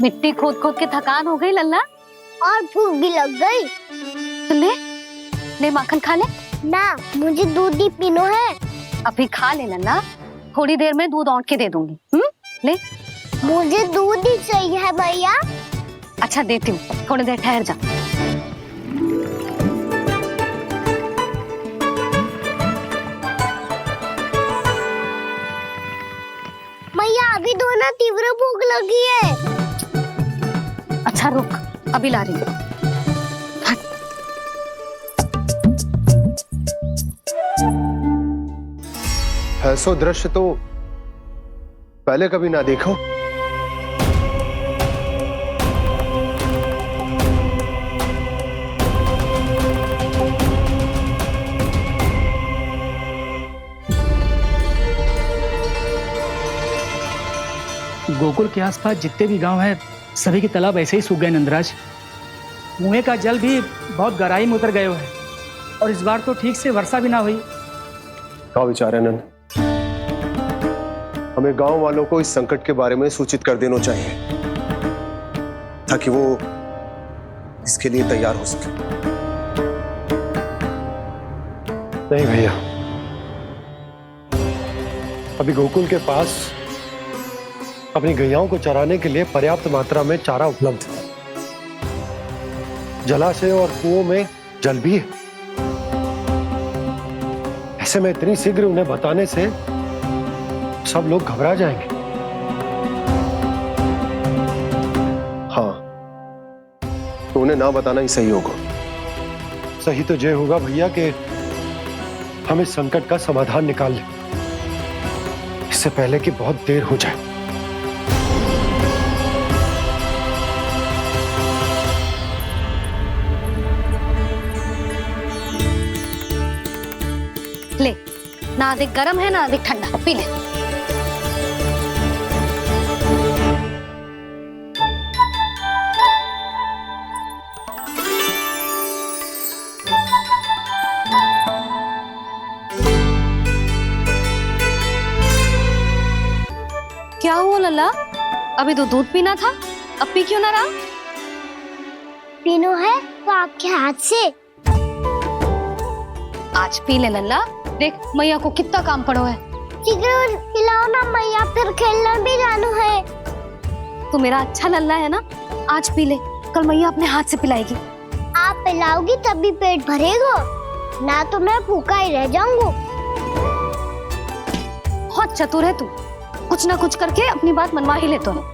मिट्टी खोद खोद के थकान हो गई लल्ला, और भूख भी लग गई। तो ले ले माखन खा ले। ना, मुझे दूध ही पीना है। अभी खा ले लल्ला, थोड़ी देर में दूध औंट के दे दूंगी। ले। मुझे दूध ही चाहिए है भैया। अच्छा देती हूँ, थोड़ी देर ठहर जा। भैया अभी दो ना, तीव्र भूख लगी है। अच्छा रुक, अभी ला रही हूँ। ऐसा दृश्य तो पहले कभी ना देखो। गोकुल के आसपास जितने भी गांव हैं सभी के तालाब ऐसे ही सूख गए नंदराज। कुएं का जल भी बहुत गहराई में उतर गए हुए हैं और इस बार तो ठीक से वर्षा भी ना हुई। क्या विचार है नंद? हमें गांव वालों को इस संकट के बारे में सूचित कर देना चाहिए ताकि वो इसके लिए तैयार हो सके। नहीं भैया, अभी गोकुल के पास अपनी गैयाओं को चराने के लिए पर्याप्त मात्रा में चारा उपलब्ध है। जलाशय और कुओं में जल भी है। ऐसे में इतनी शीघ्र उन्हें बताने से सब लोग घबरा जाएंगे। हाँ, तो उन्हें ना बताना ही सही होगा। सही तो ये होगा भैया कि हम इस संकट का समाधान निकाल लें, इससे पहले कि बहुत देर हो जाए। ले, ना अधिक गर्म है ना अधिक ठंडा, पी ले। क्या हुआ लल्ला? अभी तो दूध पीना था, अब पी क्यों ना रहा? पीनो है तो आपके हाथ से। आज पी ले लल्ला, देख मैया को कितना काम पड़ो है। शीघ्र पिलाओ ना मैया, फिर खेलने भी जाना है। तू मेरा अच्छा लल्ला है ना, आज पी ले, कल मैया अपने हाथ से पिलाएगी। आप पिलाओगी तभी पेट भरेगा, ना तो मैं भूखा ही रह जाऊंगा। बहुत चतुर है तू, कुछ ना कुछ करके अपनी बात मनवा ही लेता है।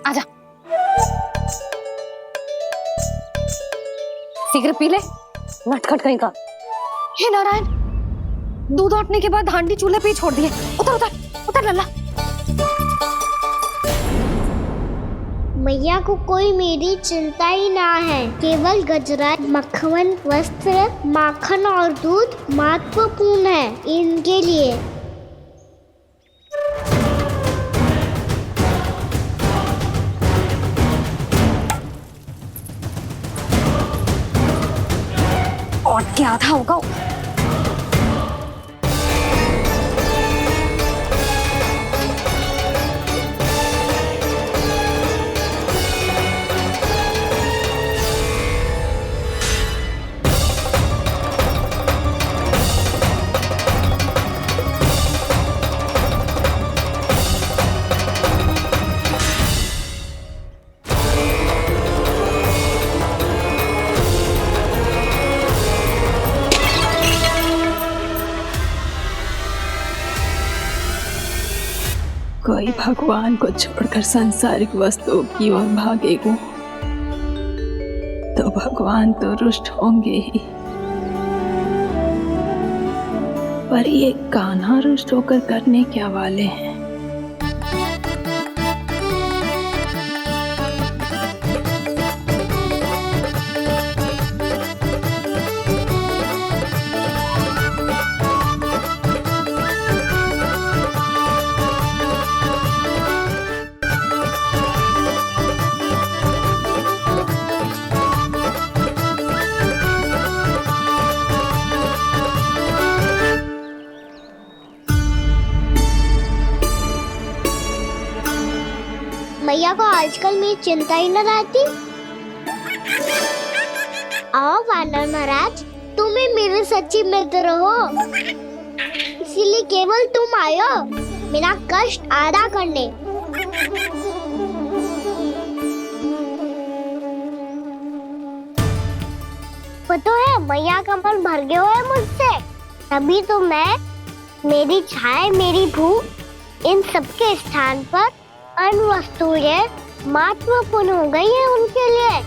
आजा, शीघ्र पी ले, नटखट कहीं का। हे नारायण, दूध औटने के बाद हांडी चूल्हे पे ही छोड़ दिए। उतर उतर उतर लल्ला। मैया को कोई मेरी चिंता ही ना है। केवल गजरा, मक्खन, वस्त्र, माखन और दूध महत्वपूर्ण है इनके लिए। और क्या था होगा? कोई भगवान को छोड़कर सांसारिक वस्तुओं की ओर भागेगा तो भगवान तो रुष्ट होंगे ही, पर ये कान्हा रुष्ट होकर करने क्या वाले हैं? मैया को आजकल मेरी चिंता ही न रहती। आओ वानर महाराज, तुम ही मेरे सच्ची मित्र हो, इसीलिए केवल तुम आयो मेरा कष्ट आधा करने। पता है मैया का मन भर गया है मुझसे, तभी तो मैं, मेरी छाया, मेरी भूख, इन सबके स्थान पर अन्य वस्तुएं महत्वपूर्ण हो गई है उनके लिए।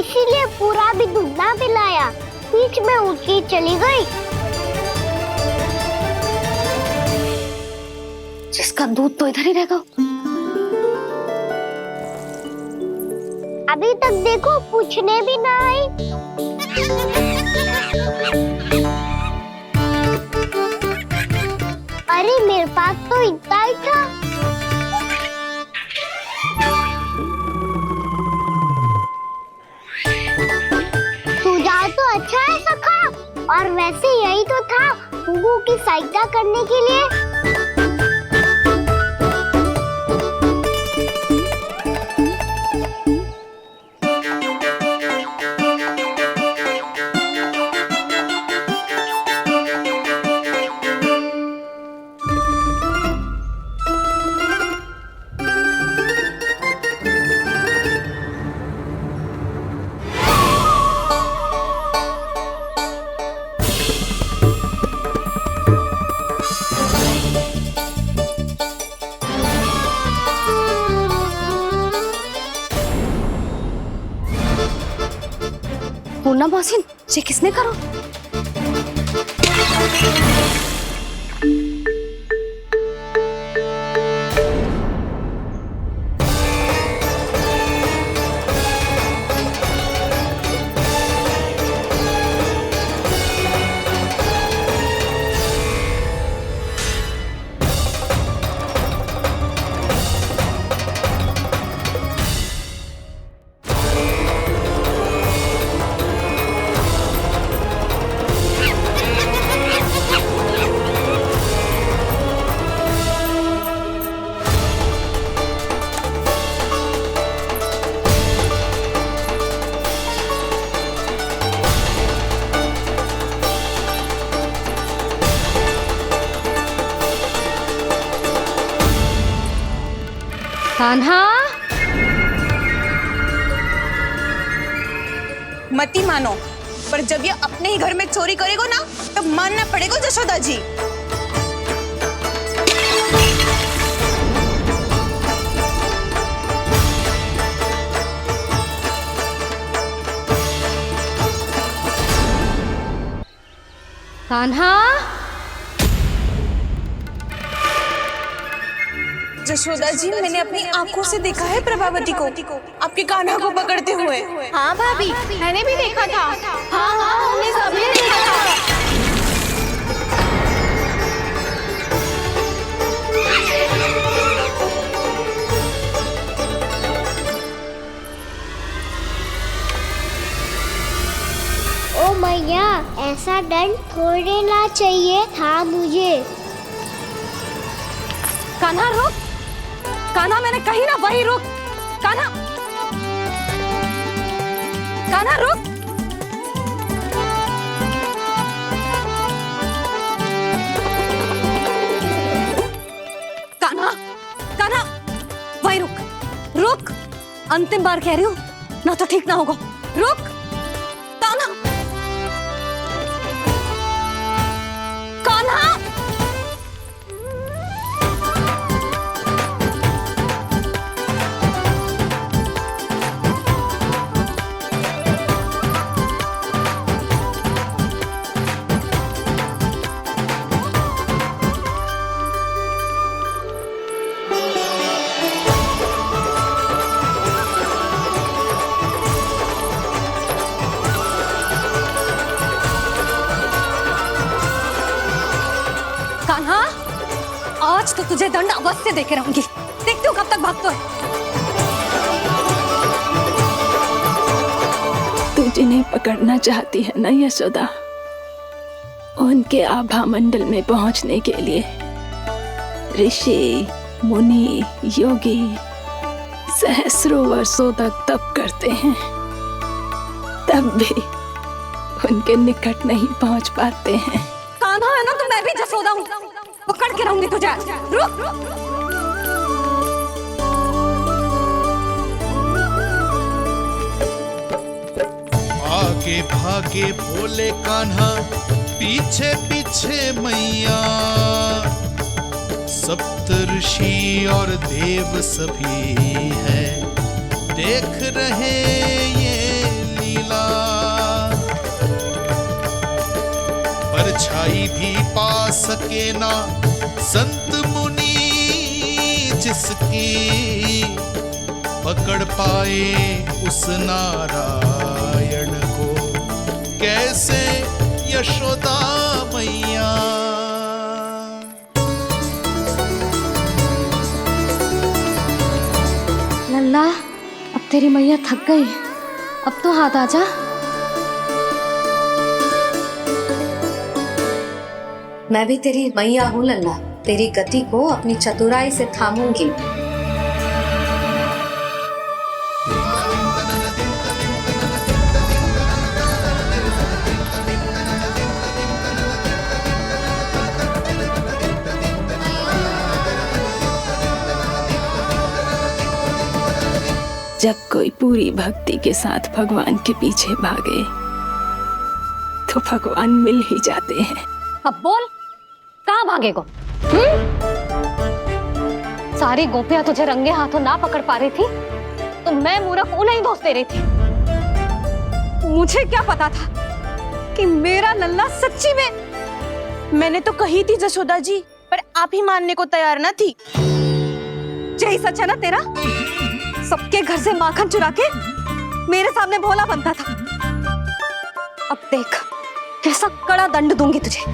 इसीलिए पूरा भी दूध ना पिलाया, बीच में उठी चली गई। जिसका दूध तो इधर ही रहेगा। अभी तक देखो पूछने भी ना आई। अरे मेरे पास तो इतना ही था। सुझाव तो अच्छा है सखा, और वैसे यही तो था गुगू की सहायता करने के लिए। पूर्णा मौसी, ये किसने करो? कान्हा, मती मानो, पर जब ये अपने ही घर में चोरी करेगो ना, तब मानना पड़ेगा जशोदा जी। कान्हा, जशोदा जी, मैंने अपनी आंखों से देखा है प्रभावती को आपके कान्हा को पकड़ते हुए। हाँ भाभी, मैंने भी देखा था। हाँ हाँ, हमने सबने देखा था। ओ मैया, ऐसा दंड थोड़े ना चाहिए था मुझे। कान्हा रुक, कान्हा, मैंने कही ना वही रुक। कान्हा, कान्हा रुक। कान्हा, कान्हा, वही रुक, रुक। अंतिम बार कह रही हूँ, ना तो ठीक ना होगा। रुक कान्हा, कान्हा। कान्हा, आज तो तुझे दंड अवश्य देके रहूंगी। देखती हूँ कब तक भागता है। तू जिन्हें पकड़ना चाहती है ना यशोदा, उनके आभा मंडल में पहुंचने के लिए ऋषि, मुनि, योगी सहस्रों वर्षों तक तप करते हैं, तब भी उनके निकट नहीं पहुंच पाते हैं। कान्हा है ना तो मैं भी जसोदा हूँ, पकड़ के रहूंगी तुझे। रुक। आगे भागे भोले कान्हा, पीछे पीछे मैया, सप्त ऋषि और देव सभी है देख रहे ये लीला। परछाई भी पा सके ना संत मुनि जिसकी, पकड़ पाए उस नारायण को कैसे यशोदा मैया। लल्ला, अब तेरी मैया थक गई, अब तो हाथ आजा। मैं भी तेरी मैया हूँ लल्ला, तेरी गति को अपनी चतुराई से थामूंगी। जब कोई पूरी भक्ति के साथ भगवान के पीछे भागे तो भगवान मिल ही जाते हैं। अब बोल, कहाँ भागेगा? सारी गोपियां तुझे रंगे हाथों ना पकड़ पा रही थी तो मैं मूर्ख उन्हें ही दोष दे रही थी। मुझे क्या पता था कि मेरा लल्ला सच्ची में। मैंने तो कही थी जसोदा जी, पर आप ही मानने को तैयार ना थी। यही सच है ना तेरा? सबके घर से माखन चुरा के मेरे सामने भोला बनता था। अब देख कैसा कड़ा दंड दूंगी तुझे।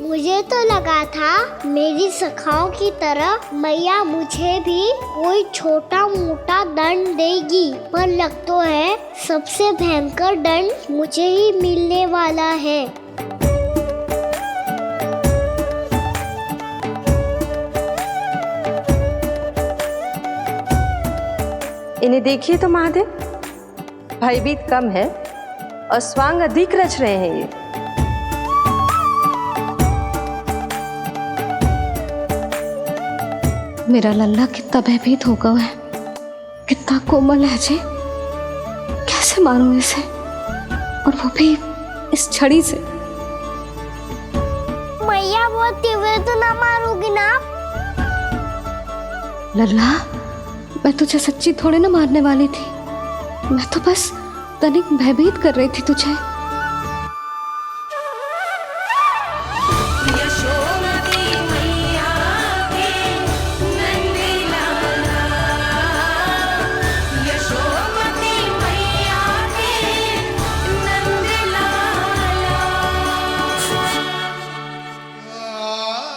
मुझे तो लगा था मेरी सखाओं की तरह मैया मुझे भी कोई छोटा मोटा दंड देगी, पर लग तो है सबसे भयंकर दंड मुझे ही मिलने वाला है। इन्हें देखिए तो महादेव, भयभीत कम है और स्वांग अधिक रच रहे हैं ये। मेरा लल्ला कितना भयभीत होगा है, कितना कोमल है जी। कैसे मारूं इसे, और वो भी इस छड़ी से। मैया बहुत तीव्र तो ना मारोगी ना? लल्ला, मैं तुझे सच्ची थोड़े ना मारने वाली थी, मैं तो बस तनिक भयभीत कर रही थी तुझे।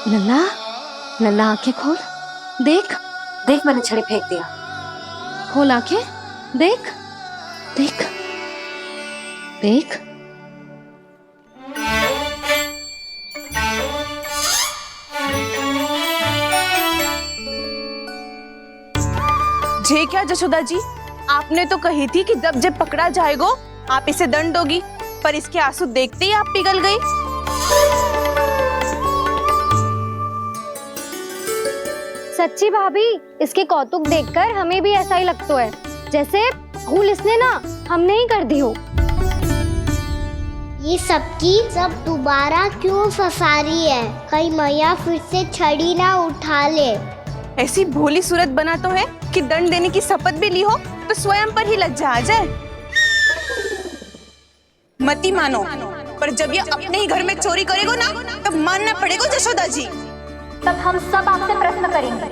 लल्ला, लल्ला आंखें खोल, देख देख मैंने छड़ी फेंक दिया। खोल आंखें, देख देख देख। जे क्या जसोदा जी, आपने तो कही थी कि जब जब पकड़ा जाएगा आप इसे दंड दोगी, पर इसके आंसू देखते ही आप पिघल गई। सच्ची भाभी, इसके कौतुक देखकर हमें भी ऐसा ही लगता है जैसे भूल इसने ना हमने ही कर दी हो। ये सबकी सब दोबारा क्यों फंसा रही है? कहीं मैया फिर से छड़ी ना उठा ले। ऐसी भोली सूरत बना तो है कि दंड देने की शपथ भी ली हो तो स्वयं पर ही लज्जा आ जाए। मती मानो, पर जब ये अपने ही घर में चोरी करेगा ना तब मानना पड़ेगा जसोदा जी। तब हम सब आपसे प्रश्न करेंगे,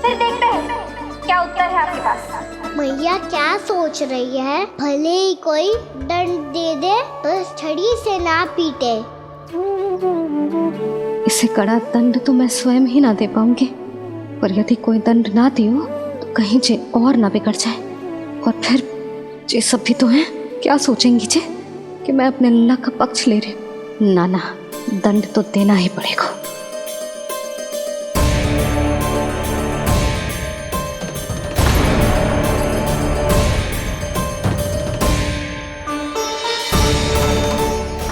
फिर देखते हैं क्या उत्तर है आपके पास। मैया क्या सोच रही है? भले ही कोई दंड दे दे, बस छड़ी से ना पीटे। इसे कड़ा दंड तो मैं स्वयं ही ना दे पाऊंगी, पर यदि कोई दंड ना दियो तो कहीं जे और ना बिगड़ जाए, और फिर जे सब भी तो हैं, क्या सोचेंगी जे कि मैं अपने लल्ला का पक्ष ले रही। ना ना, दंड तो देना ही पड़ेगा।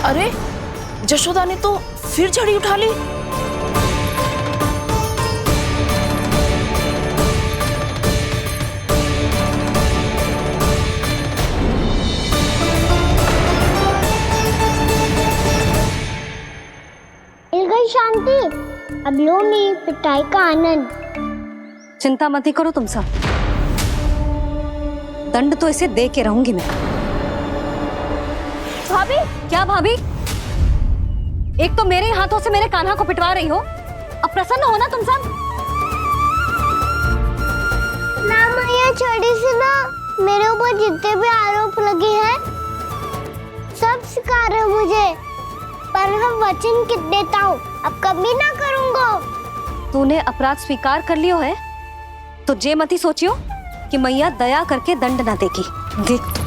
अरे जशोदा ने तो फिर छड़ी उठा ली। मिल गई शांति। अब लो मेरी पिटाई का आनंद। चिंता मत ही करो तुम सब, दंड तो इसे दे के रहूंगी मैं। भाभी, क्या भाभी? एक तो मेरे हाथों से मेरे कान्हा को पिटवा रही हो, अब प्रसन्न हो ना तुम सब? ना मैया, छड़ी से ना मेरे ऊपर जितने भी आरोप लगे हैं सब स्वीकार है मुझे, पर मैं वचन कित देता हूँ, अब कभी ना करूँगा। तूने अपराध स्वीकार कर लियो है तो जे मत ही सोचियो कि मैया दया करके दंड ना देगी। देख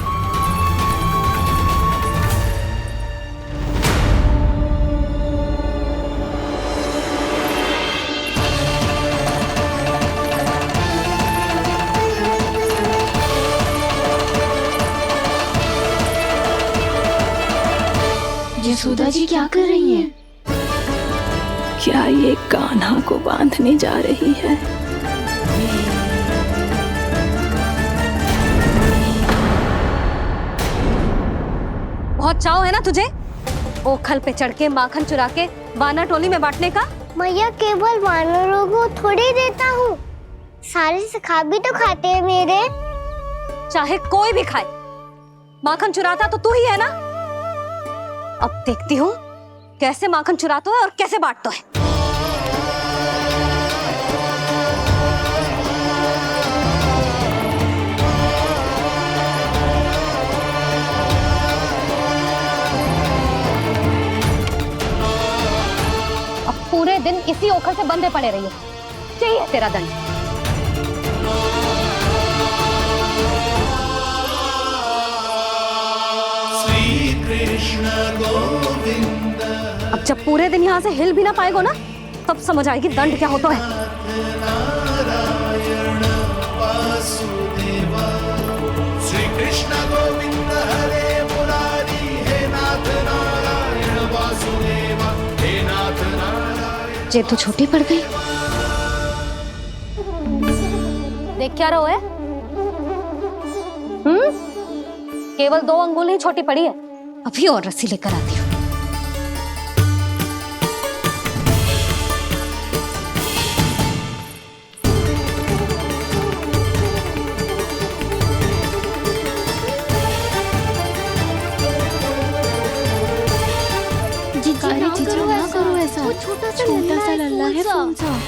यशोदा जी क्या कर रही हैं? क्या ये कान्हा को बांधने जा रही है? बहुत चाव है ना तुझे ओखल पे चढ़ के माखन चुरा के वानर टोली में बांटने का? मैया, केवल वानरों को थोड़ी देता हूँ, सारे सखा भी तो खाते हैं मेरे। चाहे कोई भी खाए, माखन चुराता तो तू ही है ना। अब देखती हूँ कैसे माखन चुराता है और कैसे बांटता है। अब पूरे दिन इसी ओखल से बंधे पड़े रहिए, चाहिए तेरा दंड। अब जब पूरे दिन यहाँ से हिल भी ना पाएगो ना, तब समझ आएगी दंड क्या होता है। श्री कृष्ण गोविंद हरे मुरारी, हे नाथ नारायण वासुदेव, हे नाथ नारायण। जे तो छोटी पड़ गई। देख क्या रहो है? केवल 2 अंगुल ही छोटी पड़ी है, अभी और रस्सी लेकर आती हूँ। जीजी ना करो ऐसा, छोटा सा लल्ला है कौन सा?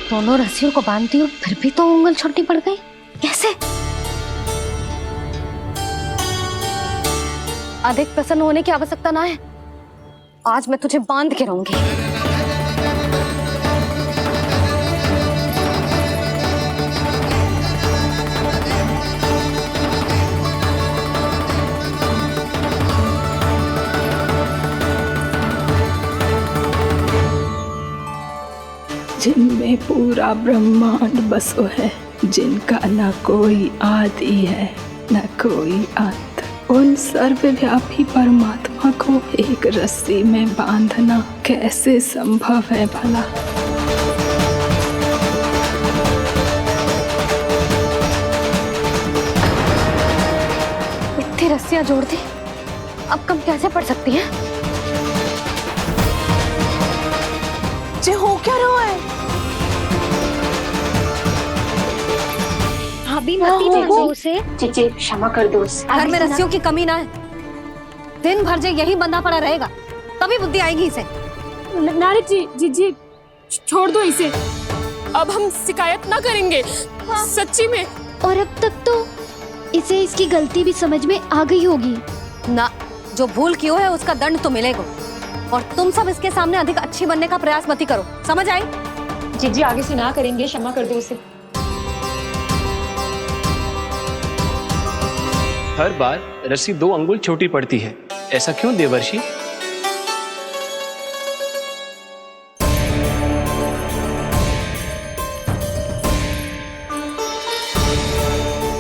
दोनों रस्सियों को बांधती हूँ, फिर भी तो उंगल छोटी पड़ गई। कैसे? अधिक प्रसन्न होने की आवश्यकता ना है, आज मैं तुझे बांध के रहूंगी। जिनमें पूरा ब्रह्मांड बसो है, जिनका न कोई आदि है न कोई अंत, उन सर्वव्यापी परमात्मा को एक रस्सी में बांधना कैसे संभव है भला? इतने इतनी रस्सियां जोड़ दी, अब कम कैसे पड़ सकती हैं? जे हो क्या रहा है? भाभी मती देखो उसे। जीजी क्षमा कर दो उसे। घर में रस्सियों की कमी ना है। दिन भर जे यही बंधा पड़ा रहेगा, तभी बुद्धि आएगी इसे। नारी जी जीजी छोड़ दो इसे, अब हम शिकायत ना करेंगे। सच्ची में। और अब तक तो इसे इसकी गलती भी समझ में आ गई होगी ना। जो भूल की हो है उसका दंड तो मिलेगा। और तुम सब इसके सामने अधिक अच्छी बनने का प्रयास मत करो, समझ आई? जीजी आगे से ना करेंगे, क्षमा कर दो उसे। हर बार रस्सी 2 अंगुल छोटी पड़ती है, ऐसा क्यों देवर्षि?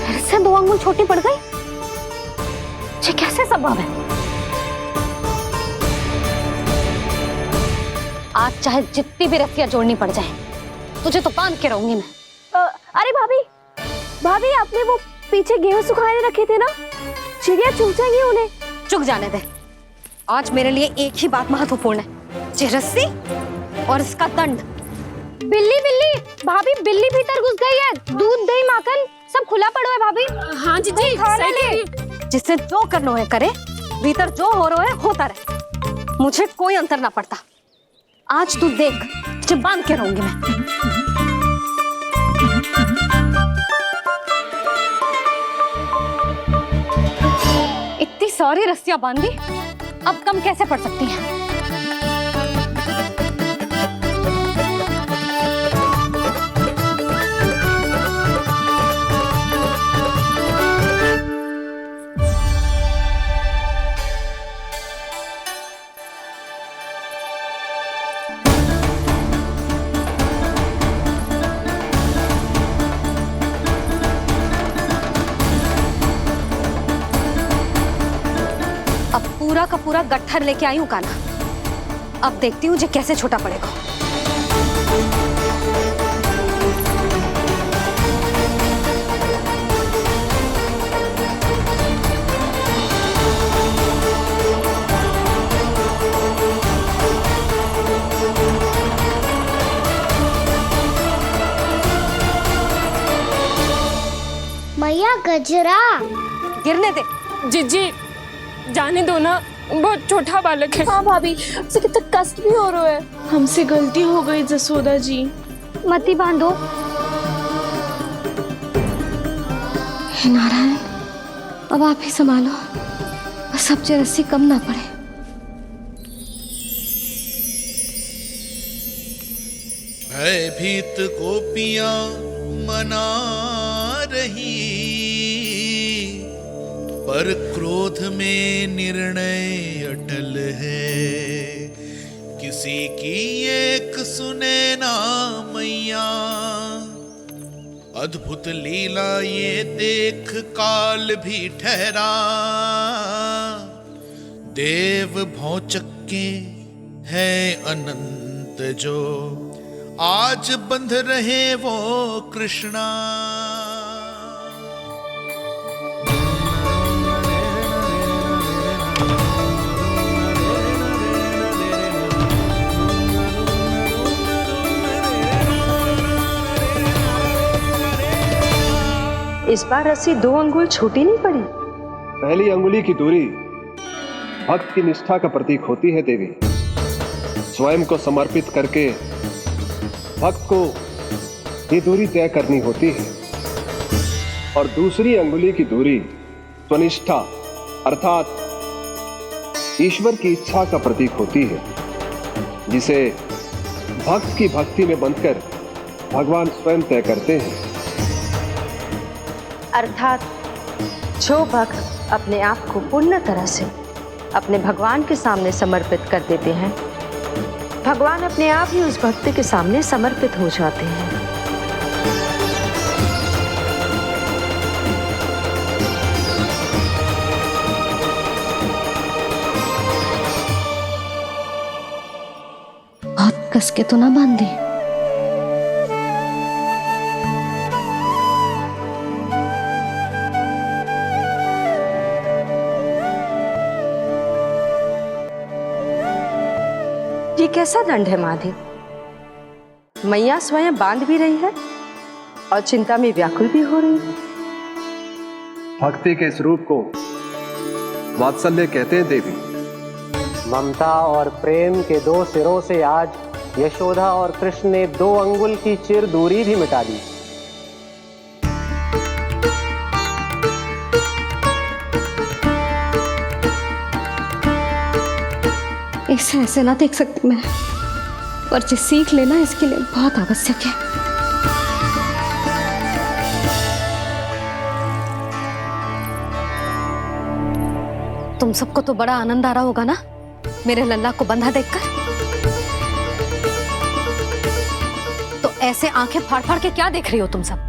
फिर से 2 अंगुल छोटी पड़ गई? ये कैसे संभव है? आज चाहे जितनी भी रस्सियां जोड़नी पड़ जाए, तुझे तो बांध के रहूंगी मैं। अरे भाभी, भाभी आपने वो पीछे गेहूं सुखाने रखे थे ना, चिड़िया चुग जाएंगी उन्हें। चुक जाने दे। आज मेरे लिए एक ही बात महत्वपूर्ण है, ये रस्सी और इसका दंड। बिल्ली बिल्ली भाभी, बिल्ली भीतर घुस गई है। दूध दही माखन सब खुला पड़ा है भाभी। हाँ जीजी सही कह रही है। जिससे जो करना है करे, भीतर जो हो रहा है होता रहे, मुझे कोई अंतर ना पड़ता। आज तू देख, तुझे बांध के रहूंगी मैं। इतनी सारी रस्सियां बांधी, अब कम कैसे पड़ सकती हैं? पूरा का पूरा गट्ठर लेके आई हूँ कान्हा। अब देखती हूँ जे कैसे छोटा पड़ेगा। मैया गजरा गिरने दे। जीजी जाने दो ना, बहुत छोटा बालक है। हाँ भाभी, उसे कितना कष्ट भी हो रहा है। हमसे गलती हो गई जसोदा जी। मती बांधो। हे नारायण, अब आप ही संभालो, बस अब जे रस्सी कम ना पड़े। भयभीत गोपियां मना रही, पर क्रोध में निर्णय अटल है। किसी की एक सुने ना मैया, अद्भुत लीला ये देख काल भी ठहरा। देव भौचक्के है अनंत जो, आज बंध रहे वो कृष्णा। इस बार रस्सी 2 अंगुल छोटी नहीं पड़ी। पहली अंगुली की दूरी भक्त की निष्ठा का प्रतीक होती है देवी। स्वयं को समर्पित करके भक्त को ये दूरी तय करनी होती है। और दूसरी अंगुली की दूरी स्वनिष्ठा अर्थात ईश्वर की इच्छा का प्रतीक होती है, जिसे भक्त की भक्ति में बंधकर भगवान स्वयं तय करते हैं। अर्थात जो भक्त अपने आप को पूर्ण तरह से अपने भगवान के सामने समर्पित कर देते हैं, भगवान अपने आप ही उस भक्त के सामने समर्पित हो जाते हैं। बहुत कस के तो ना बांधी। ये कैसा दंड है माधे? मैया स्वयं बांध भी रही है और चिंता में व्याकुल भी हो रही है। भक्ति के इस रूप को वात्सल्य कहते हैं देवी। ममता और प्रेम के दो सिरों से आज यशोदा और कृष्ण ने 2 अंगुल की चिर दूरी भी मिटा दी। इसे ऐसे ना देख सकती मैं, पर जो सीख लेना इसके लिए बहुत आवश्यक है। तुम सबको तो बड़ा आनंद आ रहा होगा ना मेरे लल्ला को बंधा देखकर। तो ऐसे आंखें फाड़ फाड़ के क्या देख रही हो तुम सब?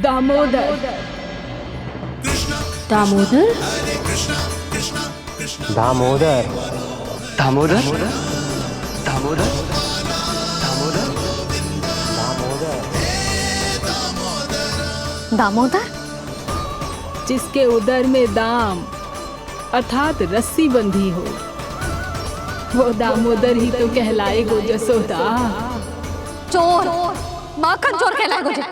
दामोदर दामोदर दामोदर दामोदर दामोदर दामोदर, जिसके उदर में दाम अर्थात रस्सी बंधी हो, वो दामोदर ही तो कहलाएगो जसोदा। चोर, माखन चोर कहलाएगो जी।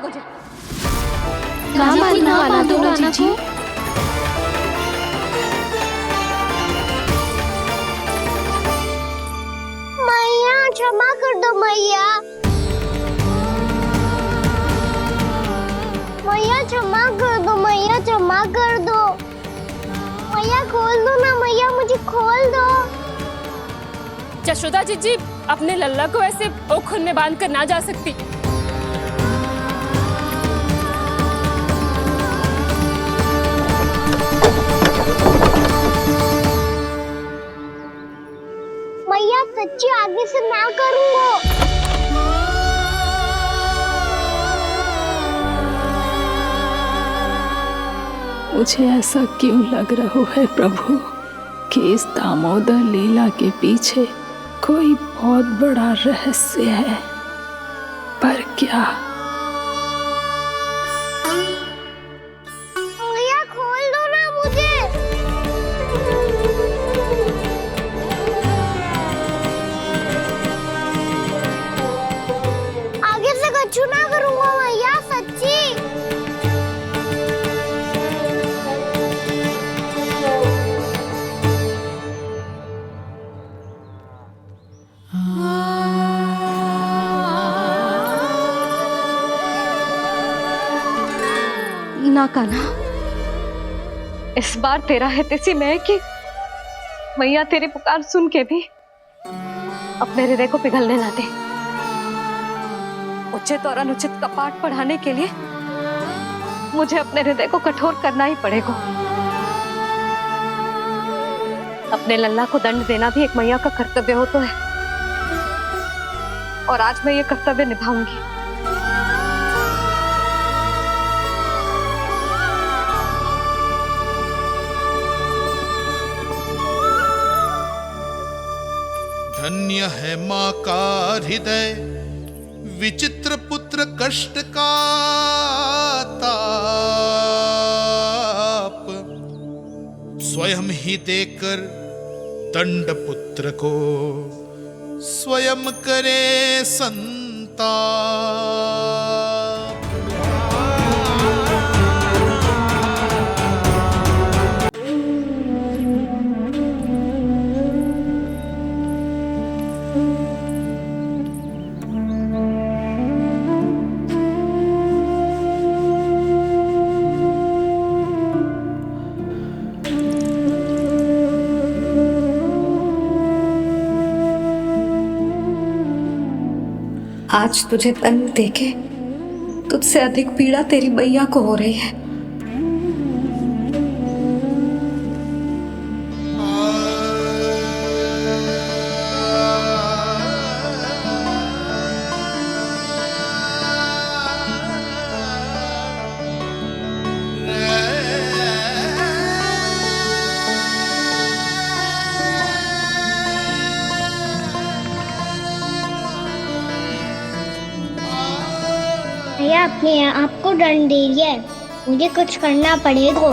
कहाँ मारना वाला दोनों जी? मैया क्षमा कर दो मैया। मैया क्षमा कर दो, मैया क्षमा कर दो। मैया खोल दो ना मैया, मुझे खोल दो। जशोदा जी अपने लल्ला को ऐसे ओखुन में बांध कर ना जा सकती। मैया सच्ची आगे से ना करूंगा। मुझे ऐसा क्यों लग रहा है प्रभु कि इस दामोदर लीला के पीछे कोई बहुत बड़ा रहस्य है, पर क्या? मैया खोल दो ना मुझे। आगे से कछु ना करूंगा मैया, सच्ची। ना कान्हा, इस बार तेरा है तेसी मैं कि मैया तेरी पुकार सुन के भी अपने हृदय को पिघलने ना दे। उचित और अनुचित का पाठ पढ़ाने के लिए मुझे अपने हृदय को कठोर करना ही पड़ेगा। अपने लल्ला को दंड देना भी एक मैया का कर्तव्य हो तो है, और आज मैं ये कर्तव्य निभाऊंगी। धन्य है माँ का हृदय, विचित्र पुत्र कष्ट का ताप, स्वयं ही देकर दंड पुत्र को स्वयं करे संताप। आज तुझे दंड देके तुझसे अधिक पीड़ा तेरी मैया को हो रही है। भैया अपने आप को दंड दे दिया है, मुझे कुछ करना पड़ेगा।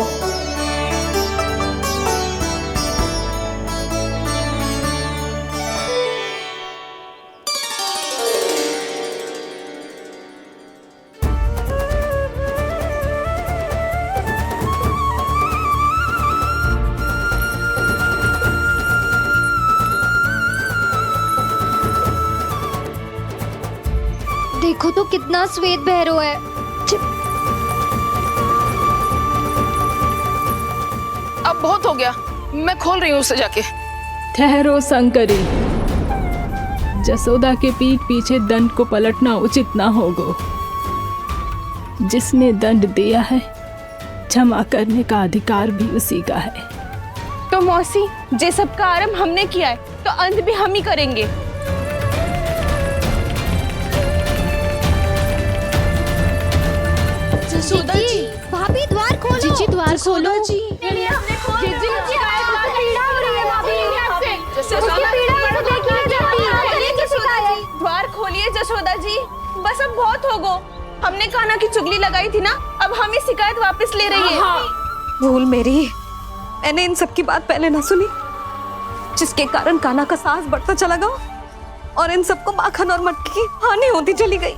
देखो तो कितना श्वेत भैरव है। अब बहुत हो गया, मैं खोल रही हूँ उसे जाके। ठहरो शंकरी, जसोदा के पीठ पीछे दंड को पलटना उचित ना होगा। जिसने दंड दिया है, क्षमा करने का अधिकार भी उसी का है। तो मौसी, जे सब का आरंभ हमने किया है, तो अंत भी हम ही करेंगे। जसोदा जी, भाभी द्वार खोलो। जीजी द्वार खोलो। जी द्वार खोलिए जसोदा जी, बस अब बहुत हो गो। हमने कान्हा की चुगली लगाई थी ना, अब हम ही शिकायत वापस ले रही है। भूल मेरी, मैंने इन सब की बात पहले ना सुनी, जिसके कारण कान्हा का साहस बढ़ता चला गया और इन सबको माखन और मटकी की हानि होती चली गई।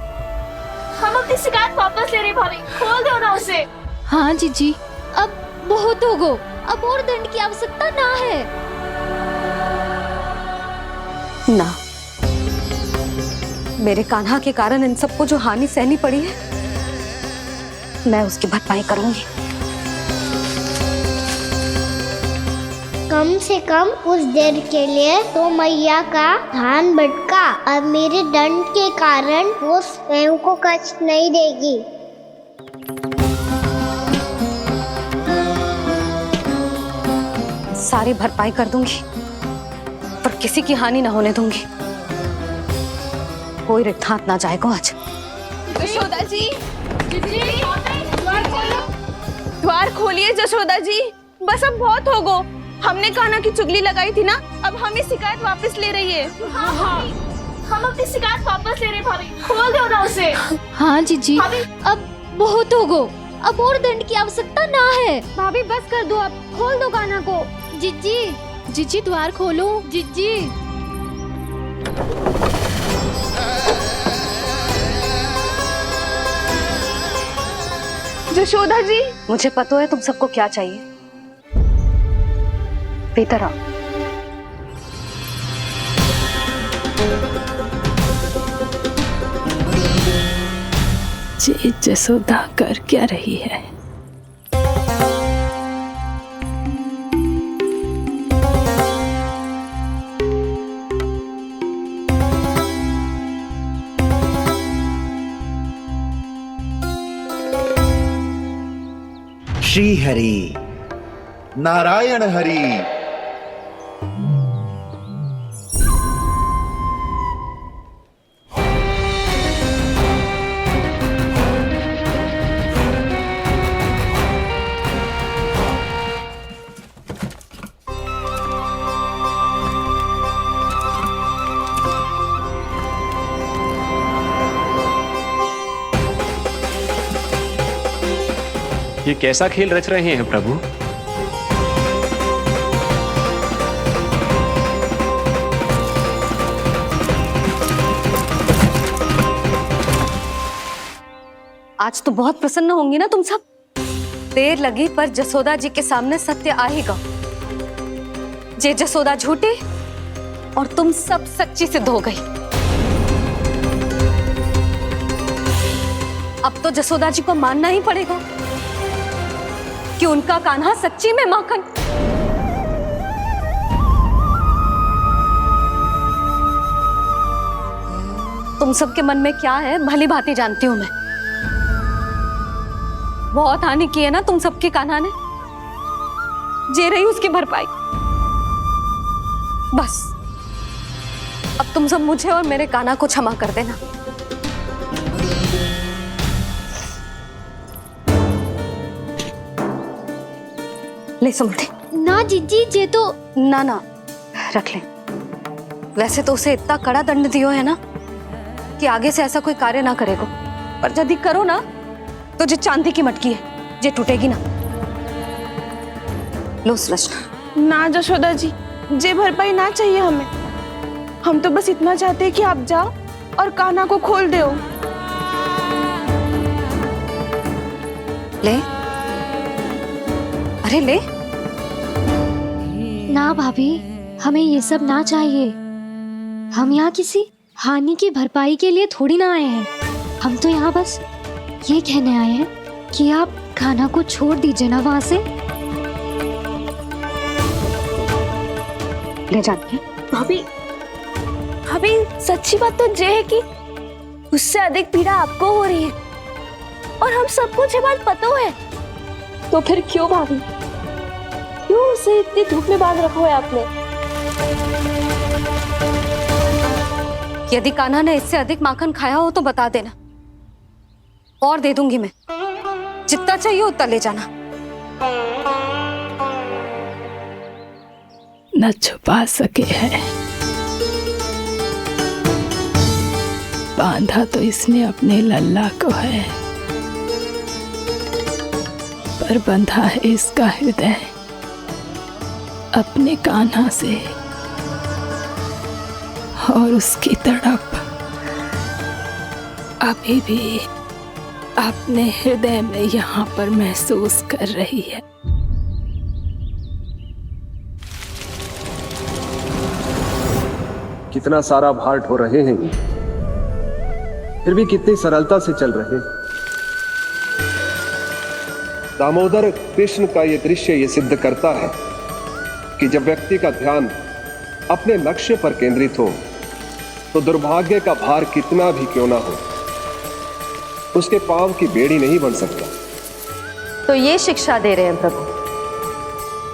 हम अपनी शिकायत वापस ले रहे भाभी, खोल दो ना उसे। हाँ जीजी, अब बहुत हो गो, अब और दंड की आवश्यकता ना है। ना, मेरे कान्हा के कारण इन सबको जो हानि सहनी पड़ी है, मैं उसकी भरपाई करूंगी। कम से कम उस देर के लिए तो मैया का ध्यान भटका, अब मेरे दंड के कारण वो स्वयं को कष्ट नहीं देगी। सारी भरपाई कर दूंगी, पर किसी की हानि न होने दूंगी। कोई रिक्त हाथ ना जाएगा आज। जसोदा जी, द्वार खोलिए जसोदा जी, बस अब बहुत हो गो। हमने कान्हा की चुगली लगाई थी ना, अब हम ही शिकायत वापस ले रही है। हम अपनी शिकायत वापस ले रहे भाभी, खोल दो ना उसे। हाँ जीजी, अब बहुत हो गो, अब और दंड की आवश्यकता ना है। भाभी बस कर दो, अब खोल दो कान्हा को। जीजी, जीजी द्वार खोलो। जीजी, जशोदा जी, मुझे पता है तुम सबको क्या चाहिए। भीतर आओ। ये जसोदा कर क्या रही है? श्री हरि, नारायण हरि। ये कैसा खेल रच रहे हैं प्रभु? आज तो बहुत प्रसन्न होंगी ना तुम सब। देर लगी पर जसोदा जी के सामने सत्य आएगा। जे जसोदा झूठी और तुम सब सच्ची सिद्ध हो गई। अब तो जसोदा जी को मानना ही पड़ेगा कि उनका कान्हा सच्ची में माखन। तुम सबके मन में क्या है भली भांति जानती हूं मैं। बहुत हानि की है ना तुम सबके कान्हा ने, जे रही उसकी भरपाई। बस अब तुम सब मुझे और मेरे कान्हा को क्षमा कर देना। ले सुमते। ना जीजी, जे तो ना ना रख ले। वैसे तो उसे इतना कड़ा दंड दियो है ना कि आगे से ऐसा कोई कार्य ना करेगा, पर यदि करो ना तो जो चांदी की मटकी है जे टूटेगी ना। लो सृष्टि। ना जशोदा जी, जे भरपाई ना चाहिए हमें। हम तो बस इतना चाहते हैं कि आप जाओ और कान्हा को खोल दो। ले, अरे ले। ना भाभी, हमें ये सब ना चाहिए। हम यहाँ किसी हानि की भरपाई के लिए थोड़ी ना आए हैं। हम तो यहाँ बस ये कहने आए हैं कि आप खाना को छोड़ दीजिए ना वहां से। ले जाती है। भाभी भाभी सच्ची बात तो ये है कि उससे अधिक पीड़ा आपको हो रही है और हम सबको ये बात पता है। तो फिर क्यों भाभी, क्यों उसे इतनी धूप में बांध रखा है आपने? यदि कान्हा ने इससे अधिक माखन खाया हो तो बता देना, और दे दूंगी मैं। जितना चाहिए उतना ले जाना। न छुपा सके हैं, बांधा तो इसने अपने लल्ला को है, पर बंधा है इसका हृदय अपने कान्हा से, और उसकी तड़प अभी भी अपने हृदय में यहाँ पर महसूस कर रही है। कितना सारा भार ढो रहे हैं, फिर भी कितनी सरलता से चल रहे हैं। दामोदर कृष्ण का यह दृश्य ये सिद्ध करता है कि जब व्यक्ति का ध्यान अपने लक्ष्य पर केंद्रित हो तो दुर्भाग्य का भार कितना भी क्यों ना हो, उसके पांव की बेड़ी नहीं बन सकता। तो ये शिक्षा दे रहे हैं प्रभु,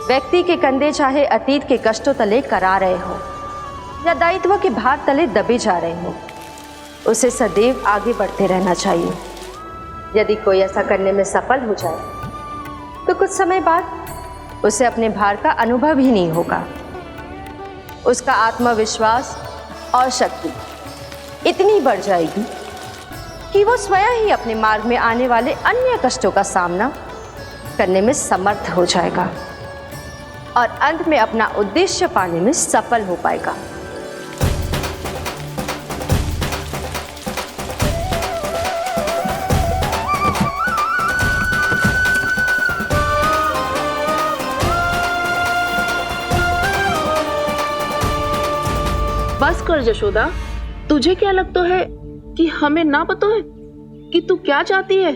व्यक्ति के कंधे चाहे अतीत के कष्टों तले करा रहे हो या दायित्व के भार तले दबे जा रहे हो, उसे सदैव आगे बढ़ते रहना चाहिए। यदि कोई ऐसा करने में सफल हो जाए तो कुछ समय बाद उसे अपने भार का अनुभव ही नहीं होगा। उसका आत्मविश्वास और शक्ति इतनी बढ़ जाएगी कि वो स्वयं ही अपने मार्ग में आने वाले अन्य कष्टों का सामना करने में समर्थ हो जाएगा और अंत में अपना उद्देश्य पाने में सफल हो पाएगा। बस कर यशोदा, तुझे क्या लगता है कि हमें ना पता है कि तू क्या चाहती है?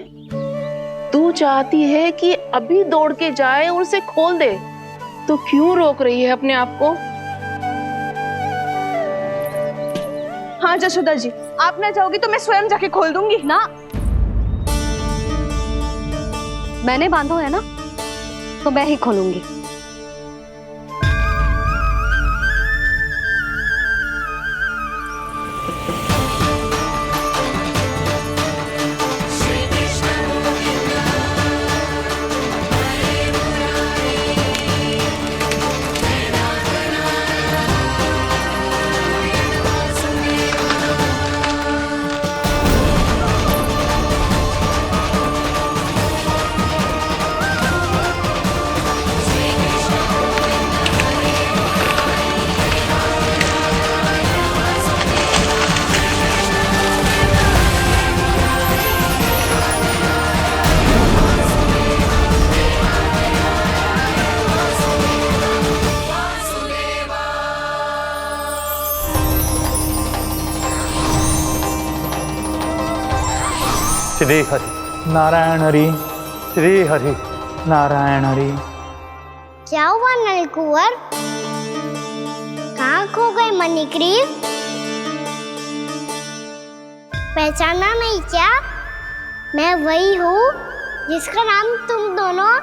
तू चाहती है कि अभी दौड़ के जाए और उसे खोल दे, तो क्यों रोक रही है अपने आप को? हाँ यशोदा जी, आप ना चाहोगी तो मैं स्वयं जाके खोल दूंगी ना। मैंने बांधो है ना, तो मैं ही खोलूंगी। श्री हरि नारायण हरि, श्री हरि नारायण हरि। क्या हुआ नलकुंवर? कहाँ खो गए मणिग्रीव? पहचाना नहीं क्या? मैं वही हूँ जिसका नाम तुम दोनों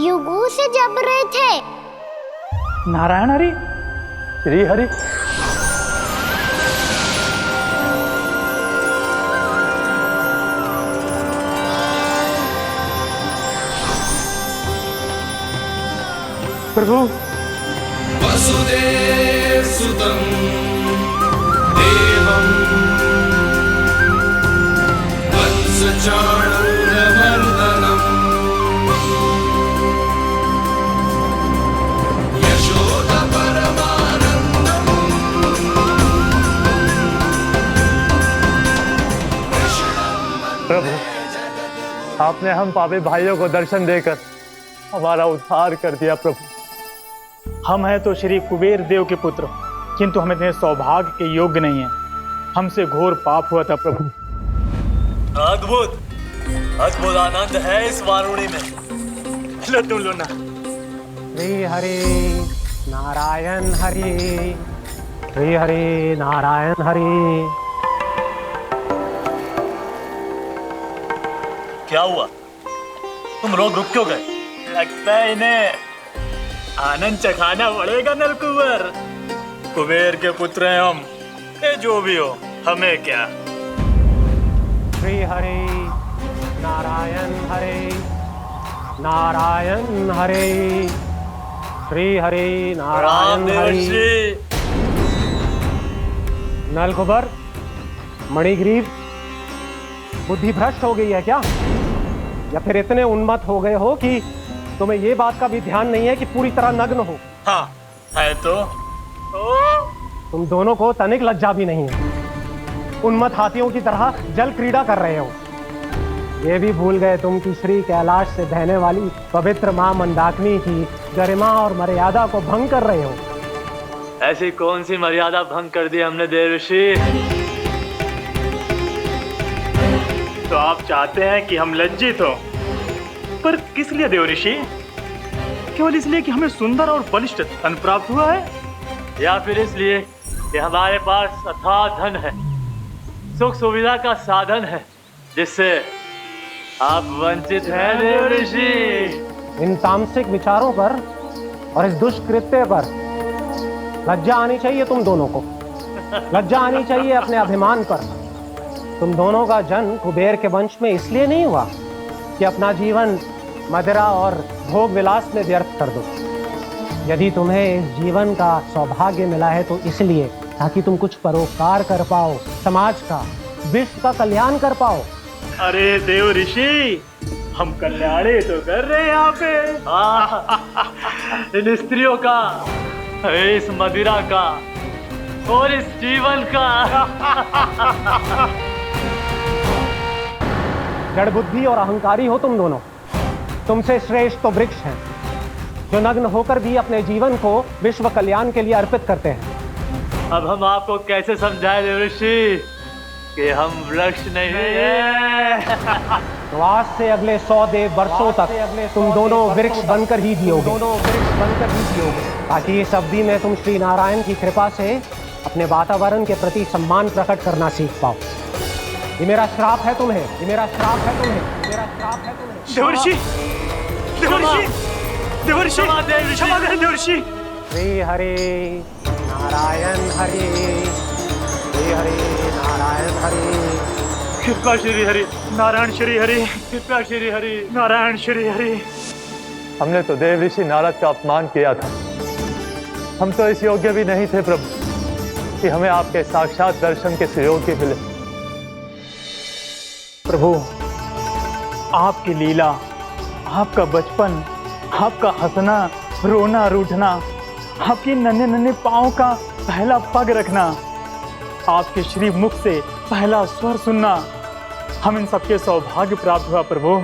युगों से जप रहे थे। नारायण हरि, श्री हरि। प्रभु वसुदेव सुतं देवं वत्सचाणूरमर्दनम् यशोदा परमानन्दम् प्रभु, आपने हम पापी भाइयों को दर्शन देकर हमारा उद्धार कर दिया। प्रभु, हम हैं तो श्री कुबेर देव के पुत्र, किंतु हम इतने सौभाग्य के योग्य नहीं हैं। हमसे घोर पाप हुआ था प्रभु। अद्भुत अद्भुत आनंद है इस वारुणी में। लो तुम लो ना। श्री हरि नारायण हरि, श्री हरि नारायण हरि। क्या हुआ? तुम लोग रुक क्यों गए? लगता है इन्हें आनंद चखाना पड़ेगा नलकुबर। कुबेर के पुत्र हैं हम, जो भी हो हमें क्या। श्री हरि नारायण हरि, नारायण हरि, श्री हरि नारायण हरि। नलकुबर, मणिग्रीव, बुद्धि भ्रष्ट हो गई है क्या? या फिर इतने उन्मत्त हो गए हो कि तुम्हें ये बात का भी ध्यान नहीं है कि पूरी तरह नग्न हो? हाँ है तो। तुम दोनों को तनिक लज्जा भी नहीं है। उन्मत्त हाथियों की तरह जल क्रीड़ा कर रहे हो। ये भी भूल गए तुम कि श्री कैलाश से बहने वाली पवित्र मां मंदाकिनी की गरिमा और मर्यादा को भंग कर रहे हो। ऐसी कौन सी मर्यादा भंग कर दी हमने देव ऋषि? तो आप चाहते हैं कि हम लज्जित हो, पर किस लिए देव ऋषि? केवल इसलिए कि हमें सुंदर और बलिष्ठ धन प्राप्त हुआ है, या फिर इसलिए कि हमारे पास अथाह धन है, सुख सुविधा का साधन है, जिससे आप वंचित हैं देव ऋषि? इन तामसिक विचारों पर और इस दुष्कृत्य पर लज्जा आनी चाहिए तुम दोनों को। लज्जा आनी चाहिए अपने अभिमान पर। तुम दोनों का जन्म कुबेर के वंश में इसलिए नहीं हुआ कि अपना जीवन मदिरा और भोग विलास में व्यर्थ कर दो। यदि तुम्हें इस जीवन का सौभाग्य मिला है तो इसलिए ताकि तुम कुछ परोपकार कर पाओ, समाज का, विश्व का कल्याण कर पाओ। अरे देव ऋषि, हम कल्याण तो कर रहे हैं यहाँ पे। इन स्त्रियों का, इस मदिरा का और इस जीवन का। जड़ बुद्धि और अहंकारी हो तुम दोनों। तुमसे श्रेष्ठ तो वृक्ष हैं, जो नग्न होकर भी अपने जीवन को विश्व कल्याण के लिए अर्पित करते हैं। अब हम आपको कैसे समझाएं देव ऋषि कि हम वृक्ष नहीं हैं? तो आज से अगले 100 वर्षों तक तुम दोनों वृक्ष बनकर ही जियोगे। ताकि इस अवधि में तुम श्री नारायण की कृपा से अपने वातावरण के प्रति सम्मान प्रकट करना सीख पाओ। ये मेरा श्राप है तुम्हें, ये मेरा श्राप है तुम्हें, मेरा श्राप है तुम्हें। देवर्षि, देवर्षि, देवर्षि, क्षमा करें देवर्षि। श्री हरि नारायण हरि, श्री हरि नारायण हरि। कृपा श्री हरि नारायण श्री हरि, कृपा श्री हरि नारायण श्री हरि। हमने तो देव ऋषि नारद का अपमान किया था। हम तो इस योग्य भी नहीं थे प्रभु कि हमें आपके साक्षात दर्शन के सहयोग के मिले। प्रभु, आपकी लीला, आपका बचपन, आपका हंसना, रोना, रूठना, आपकी नन्हे नन्हे पाँव का पहला पग रखना, आपके श्री मुख से पहला स्वर सुनना, हम इन सबके सौभाग्य प्राप्त हुआ प्रभु।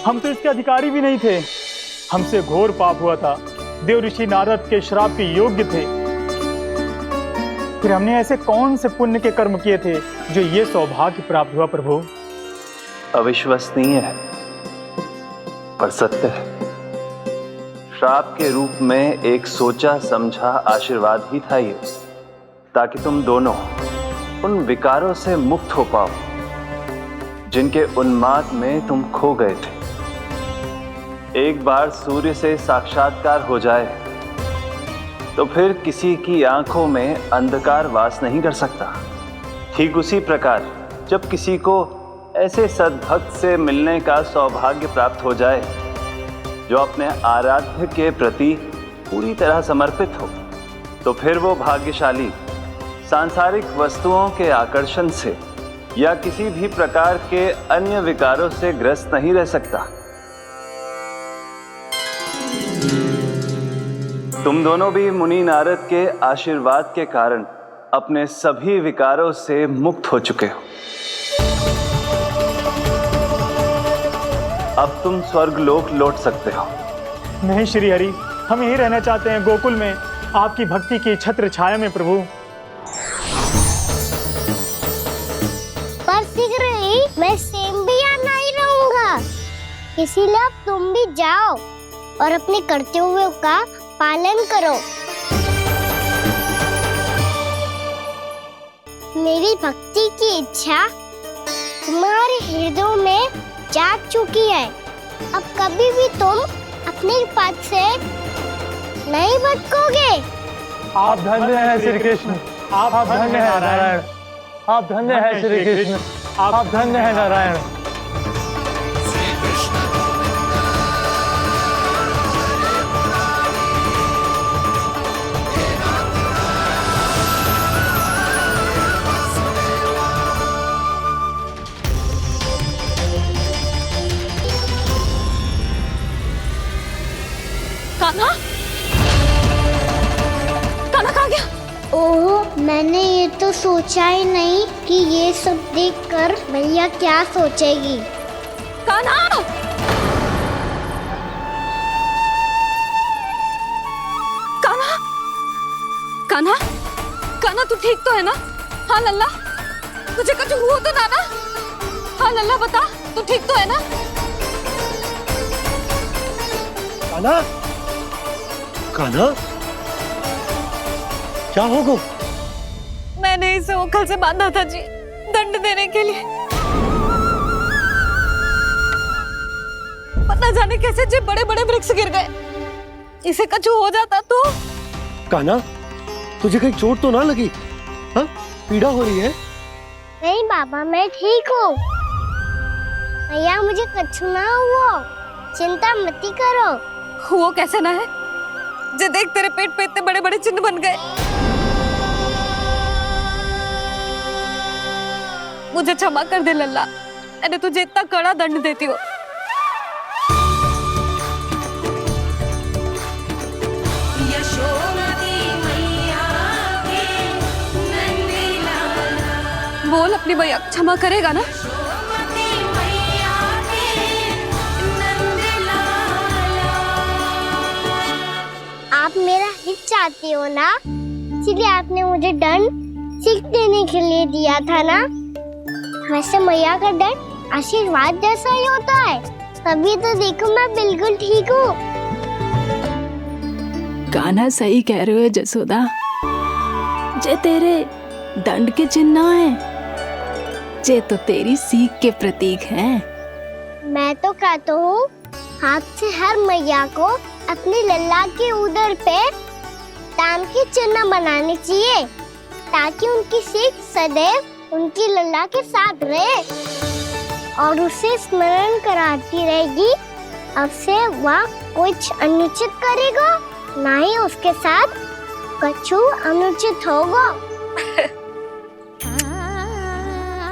हम तो इसके अधिकारी भी नहीं थे। हमसे घोर पाप हुआ था, देव ऋषि नारद के श्राप के योग्य थे। फिर हमने ऐसे कौन से पुण्य के कर्म किए थे जो ये सौभाग्य प्राप्त हुआ प्रभु? अविश्वसनीय है पर सत्य है। श्राप के रूप में एक सोचा समझा आशीर्वाद ही था ये, ताकि तुम दोनों उन विकारों से मुक्त हो पाओ जिनके उन्माद में तुम खो गए थे। एक बार सूर्य से साक्षात्कार हो जाए तो फिर किसी की आंखों में अंधकार वास नहीं कर सकता। ठीक उसी प्रकार जब किसी को ऐसे सद्भक्त से मिलने का सौभाग्य प्राप्त हो जाए जो अपने आराध्य के प्रति पूरी तरह समर्पित हो, तो फिर वो भाग्यशाली सांसारिक वस्तुओं के आकर्षण से या किसी भी प्रकार के अन्य विकारों से ग्रस्त नहीं रह सकता। तुम दोनों भी मुनि नारद के आशीर्वाद के कारण अपने सभी विकारों से मुक्त हो चुके हो। अब तुम स्वर्गलोक लौट सकते हो। नहीं श्री हरि, हम यहीं रहना चाहते हैं, गोकुल में आपकी भक्ति की छत्र छाया में प्रभु। पर शीघ्र ही मैं सेम भी यहाँ नहीं रहूंगा, इसीलिए अब तुम भी जाओ और अपने कर्तव्यों का पालन करो। मेरी भक्ति की इच्छा तुम्हारे हृदय में जाग चुकी है। अब कभी भी तुम अपने पद से नहीं भटकोगे। आप धन्य हैं श्री कृष्ण, आप धन्य हैं नारायण, आप धन्य हैं श्री कृष्ण, आप धन्य हैं नारायण। कान्हा, कान्हा कहाँ गया? ओह, मैंने ये तो सोचा ही नहीं कि ये सब देखकर भैया क्या सोचेगी। कान्हा! कान्हा! कान्हा! कान्हा तू ठीक तो है ना? हाँ लल्ला, तुझे कुछ हुआ तो ना? हाँ लल्ला बता, तू ठीक तो है ना? कान्हा, कान्हा, क्या होगा? मैंने इसे ओखल से बांधा था जी, दंड देने के लिए। पता जाने कैसे जे बड़े बड़े वृक्ष गिर गए। इसे कुछ हो जाता तो? कान्हा, तुझे कहीं चोट तो ना लगी? हाँ, पीड़ा हो रही है? नहीं बाबा, मैं ठीक हूँ। भैया मुझे कुछ ना हुआ, चिंता मत करो। वो कैसे ना है? जे देख तेरे पेट पे इतने बड़े बड़े चिन्ह बन गए। मुझे क्षमा कर दे लल्ला, मैंने तुझे इतना कड़ा दंड देती हो। बोल अपनी भैया क्षमा करेगा ना? आप मेरा हित चाहते हो ना, इसलिए आपने मुझे दंड सीख देने के लिए दिया था ना। वैसे मैया का दंड आशीर्वाद जैसा ही होता है, तभी तो देखो मैं बिल्कुल ठीक हूँ। कान्हा सही कह रहे हो जसोदा, जे तेरे दंड के चिन्ह है, जे तो तेरी सीख के प्रतीक हैं। मैं तो कहता हूँ हाथ से हर मैया को अपनी लल्ला के उदर पे ताम के चिन्ह बनाने चाहिए, ताकि उनकी सीख सदैव उनकी लल्ला के साथ रहे और उसे स्मरण कराती रहेगी। अब से वह कुछ अनुचित करेगा, ना ही उसके साथ कुछ अनुचित होगा।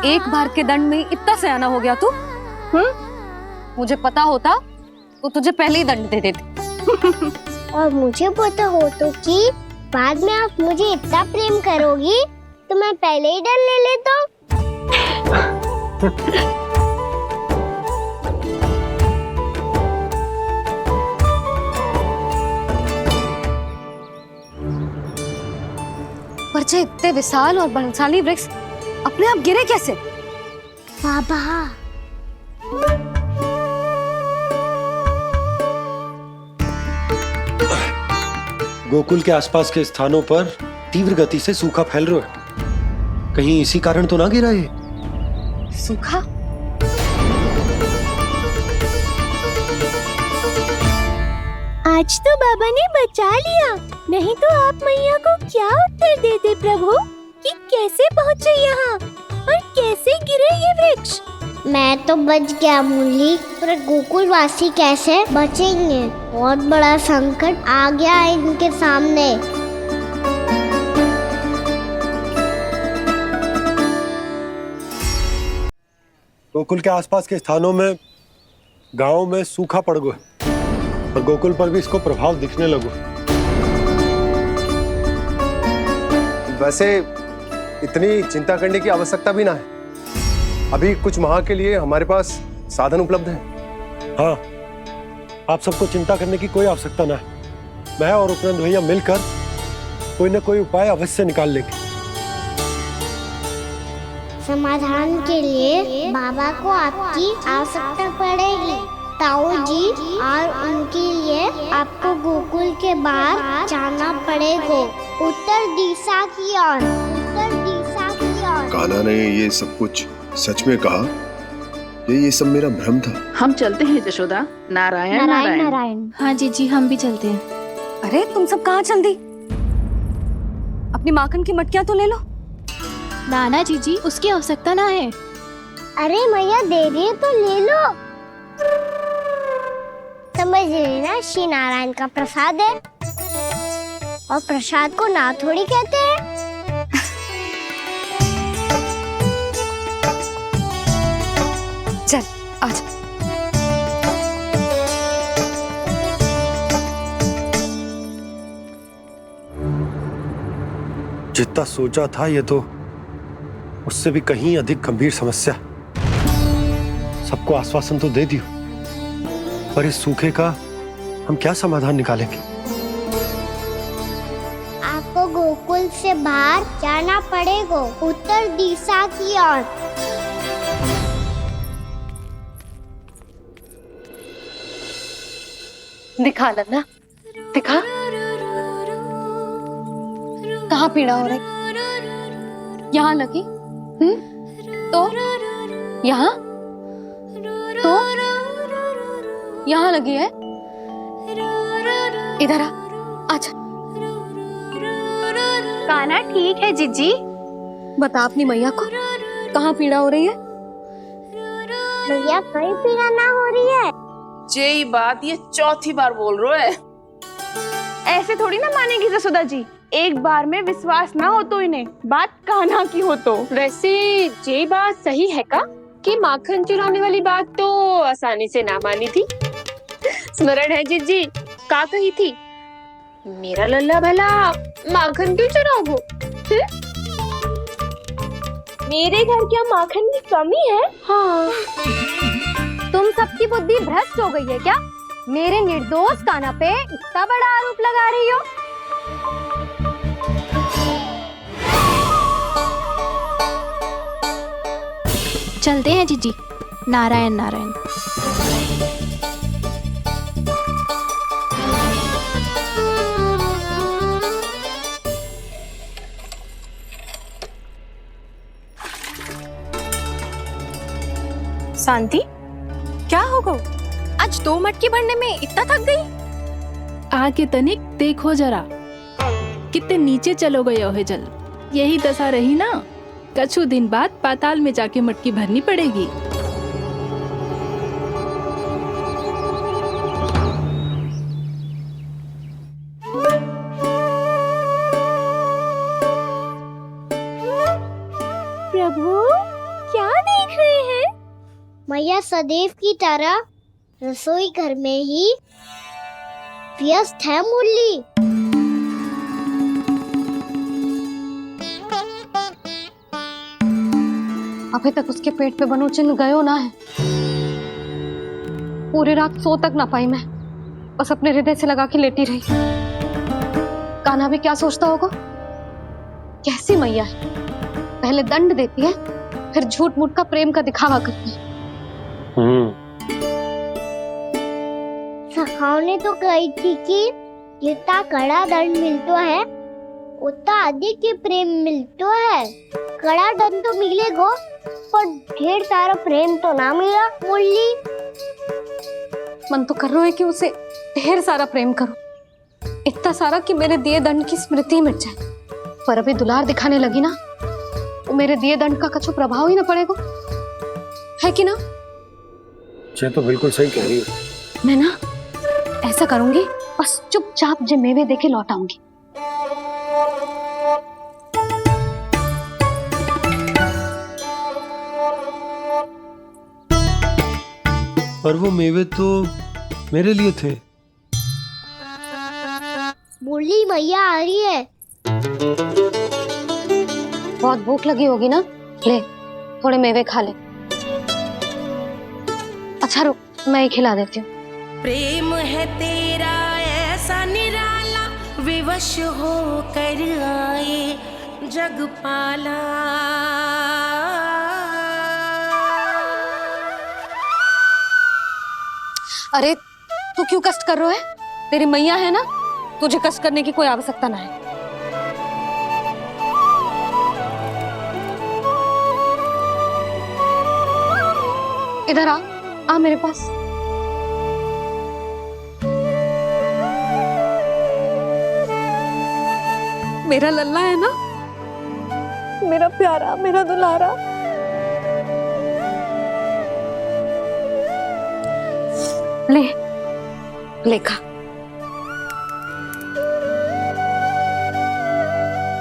एक बार के दंड में इतना सयाना हो गया तू? मुझे पता होता तो तुझे पहले ही दंड दे देती। और मुझे पता हो तो कि बाद में आप मुझे इतना प्रेम करोगी तो मैं पहले ही दंड ले लेता। पर जे इतने विशाल और बलशाली वृक्ष अपने आप गिरे कैसे? बाबा, गोकुल के आसपास के स्थानों पर तीव्र गति से सूखा फैल रहा है। कहीं इसी कारण तो ना गिरा ये? सूखा? आज तो बाबा ने बचा लिया, नहीं तो आप मैया को क्या उत्तर देते प्रभु कि कैसे पहुँचे यहाँ और कैसे गिरे ये वृक्ष। मैं तो बच गया मुरली, पर गोकुल वासी कैसे बचेंगे? बहुत बड़ा संकट आ गया है इनके सामने। गोकुल के आसपास के स्थानों में, गांवों में सूखा पड़ गया और गोकुल पर भी इसको प्रभाव दिखने लगा। वैसे इतनी चिंता करने की आवश्यकता भी ना है। अभी कुछ माह के लिए हमारे पास साधन उपलब्ध है। हाँ, आप सबको चिंता करने की कोई आवश्यकता ना है। मैं और उपनंद भैया मिलकर कोई न कोई उपाय अवश्य निकाल लेंगे। समाधान के लिए बाबा को आपकी आवश्यकता पड़ेगी। ताऊ जी और उनके लिए आपको गोकुल के बाहर जाना पड़ेगा, उत्तर दिशा की ओर, उत्तर दिशा की ओर। कान्हा ने ये सब कुछ सच में कहा? ये सब मेरा भ्रम था? हम चलते हैं जशोदा। नारायण नारायण नारायण। हाँ जीजी, हम भी चलते हैं। अरे तुम सब कहाँ चल दी? अपनी माखन की मटकियाँ तो ले लो। नाना जीजी, उसकी आवश्यकता ना है। अरे मैया दे रही है तो ले लो। समझ रही ना, श्री नारायण का प्रसाद है और प्रसाद को ना थोड़ी कहते हैं। चल आज। जितना सोचा था ये तो उससे भी कहीं अधिक गंभीर समस्या। सबको आश्वासन तो दे दियो, पर इस सूखे का हम क्या समाधान निकालेंगे? आपको गोकुल से बाहर जाना पड़ेगा, उत्तर दिशा की ओर। दिखा लन्ना, दिखा। कहाँ पीड़ा हो रही? यहाँ लगी? तो यहाँ? तो यहाँ लगी है? इधर आ, आजा। कान्हा ठीक है जीजी। बता अपनी मैया को कहाँ पीड़ा हो रही है? मैया कहीं पीड़ा ना हो रही है। ये बात ये चौथी बार बोल रहे है। ऐसे थोड़ी ना मानेगी जसोदा जी। एक बार में विश्वास ना हो तो इन्हें, बात कान्हा की हो तो। वैसे ये बात सही है का कि माखन चुराने वाली बात तो आसानी से ना मानी थी। स्मरण है जीजी का कही थी, मेरा लल्ला भला माखन क्यों चुराओगे? मेरे घर क्या माखन की कमी है? हाँ। तुम सबकी बुद्धि भ्रष्ट हो गई है क्या? मेरे निर्दोष कान्हा पे इतना बड़ा आरोप लगा रही हो? चलते हैं जीजी। नारायण नारायण। शांति, क्या होगा? आज 2 मटकी भरने में इतना थक गई? आके तनिक देखो जरा, कितने नीचे चलो गए हो जल। यही दशा रही ना, कछु दिन बाद पाताल में जाके मटकी भरनी पड़ेगी। प्रभु, क्या देख रहे हैं? मैया सदैव की तरह रसोई घर में ही व्यस्त है मुरली। अभी तक उसके पेट पे बनो चिन्ह गयो ना है। पूरी रात सो तक ना पाई मैं, बस अपने हृदय से लगा के लेटी रही। कान्हा भी क्या सोचता होगा? कैसी मैया है, पहले दंड देती है फिर झूठ मूठ का प्रेम का दिखावा करती है। सखाओ ने तो कही थी कि जितना कड़ा दंड मिलता है उतना अधिक ही प्रेम मिलता है। कड़ा दंड तो मिलेगा पर ढेर सारा प्रेम तो ना मिला मुरली। मन तो कर रहा है कि उसे ढेर सारा प्रेम करूं, इतना सारा कि मेरे दिए दंड की स्मृति मिट जाए। पर अभी दुलार दिखाने लगी ना, वो मेरे दिए दंड का कछु प्रभाव ही ना पड़ेगा, है कि ना? ये तो बिल्कुल सही कह रही है। मैं ना ऐसा करूंगी, बस चुपचाप जे मेवे देके लौट आऊंगी। पर वो मेवे तो मेरे लिए थे। मुरली मैया आ रही है। बहुत भूख लगी होगी ना, ले थोड़े मेवे खा ले। अच्छा रुक, मैं ही खिला देती हूँ। प्रेम है तेरा ऐसा निराला, विवश हो कर आए जग पाला। अरे तू क्यों कष्ट कर रहा है? तेरी मैया है ना, तुझे कष्ट करने की कोई आवश्यकता ना है। इधर आ मेरे पास। मेरा लल्ला है ना, मेरा प्यारा, मेरा दुलारा। ले खा।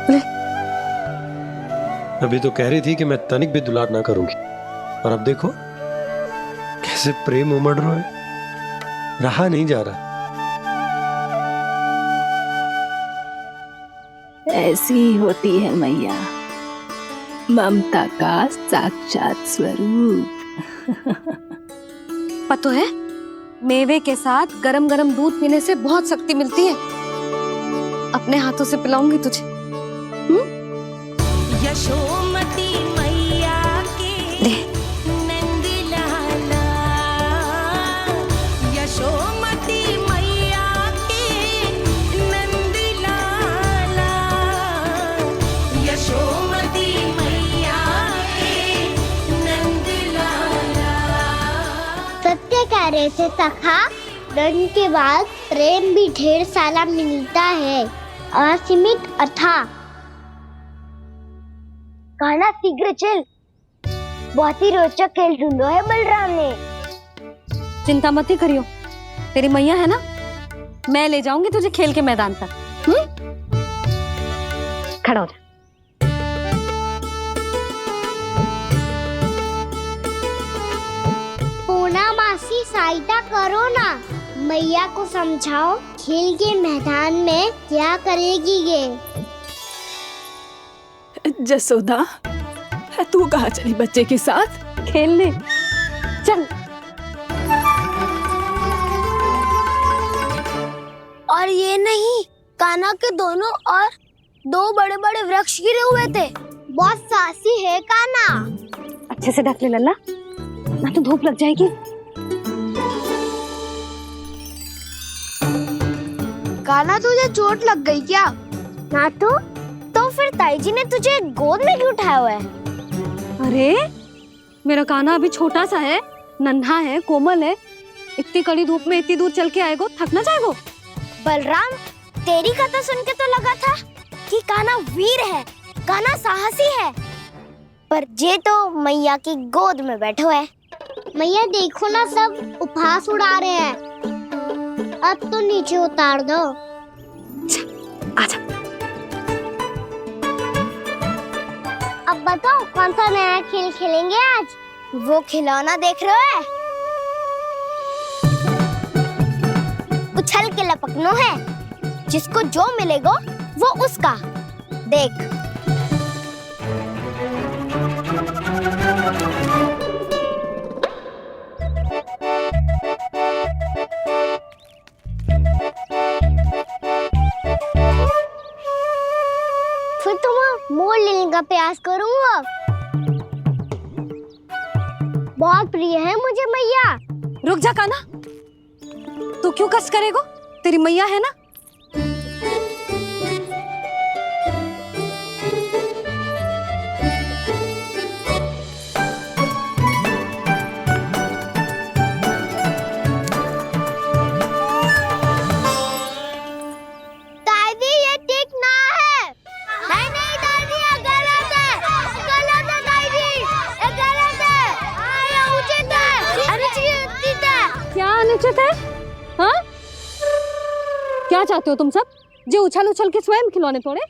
ले। अभी तो कह रही थी कि मैं तनिक भी दुलार ना करूंगी, और अब देखो कैसे प्रेम उमड़ रहा है, रहा नहीं जा रहा। ऐसी ही होती है मैया, ममता का साक्षात स्वरूप। पता है, मेवे के साथ गरम गरम दूध पीने से बहुत शक्ति मिलती है। अपने हाथों से पिलाऊंगी तुझे। यशोमती मैया के नंद लाला, यशोमती मैया के नंद लाला, यशोमती मैया के नंद लाला। सत्य कह रहे थे सखा, दंड के बाद प्रेम भी ढेर सारा मिलता है, असीमित अथाह। गाना शीघ्र चल, बहुत ही रोचक खेल ढूंढो है बलराम ने। चिंता मत ही करियो, तेरी मैया है ना, मैं ले जाऊंगी तुझे खेल के मैदान तक। खड़ा हो जा। पूना मासी सहायता करो ना, मैया को समझाओ खेल के मैदान में क्या करेगी ये। जसोदा, तू कहाँ चली बच्चे के साथ? खेलने चल। और ये नहीं, कान्हा के दोनों और दो बड़े बड़े वृक्ष गिरे हुए थे। बहुत साहसी है कान्हा। अच्छे से ढक ले लल्ला, ना तो धूप लग जाएगी। कान्हा तुझे चोट लग गई क्या? ना तो फिर ताई जी ने तुझे गोद में क्यों उठाया हुआ है? अरे मेरा कान्हा अभी छोटा सा है, नन्हा है, कोमल है। इतनी कड़ी धूप में इतनी दूर चल के आएगो, थक ना जाएगो। बलराम, तेरी कथा सुन के तो लगा था कि कान्हा वीर है, कान्हा साहसी है, पर जे तो मैया की गोद में बैठो है। मैया देखो ना, सब उपहास उड़ा रहे हैं। अब तो नीचे उतार दो। आजा। अब बताओ कौन सा नया खेल खेलेंगे आज? वो खिलौना देख रहे हो? उछल के लपकनो है, जिसको जो मिलेगा वो उसका। देख। फिर तुम मोड़ लेने का प्रयास करूंगा। बहुत प्रिय है मुझे मैया। रुक जा कान्हा, तू क्यों कष्ट करेगो? तेरी मैया है ना। दादी ये ठीक ना है। नहीं नहीं दादी, ये गलत है। गलत है दादी, ये गलत है। ये उचित है, अनुचित है। क्या अनुचित है? हाँ? क्या चाहते हो तुम सब? जो उछल उछल के स्वयं खिलौने तोड़े?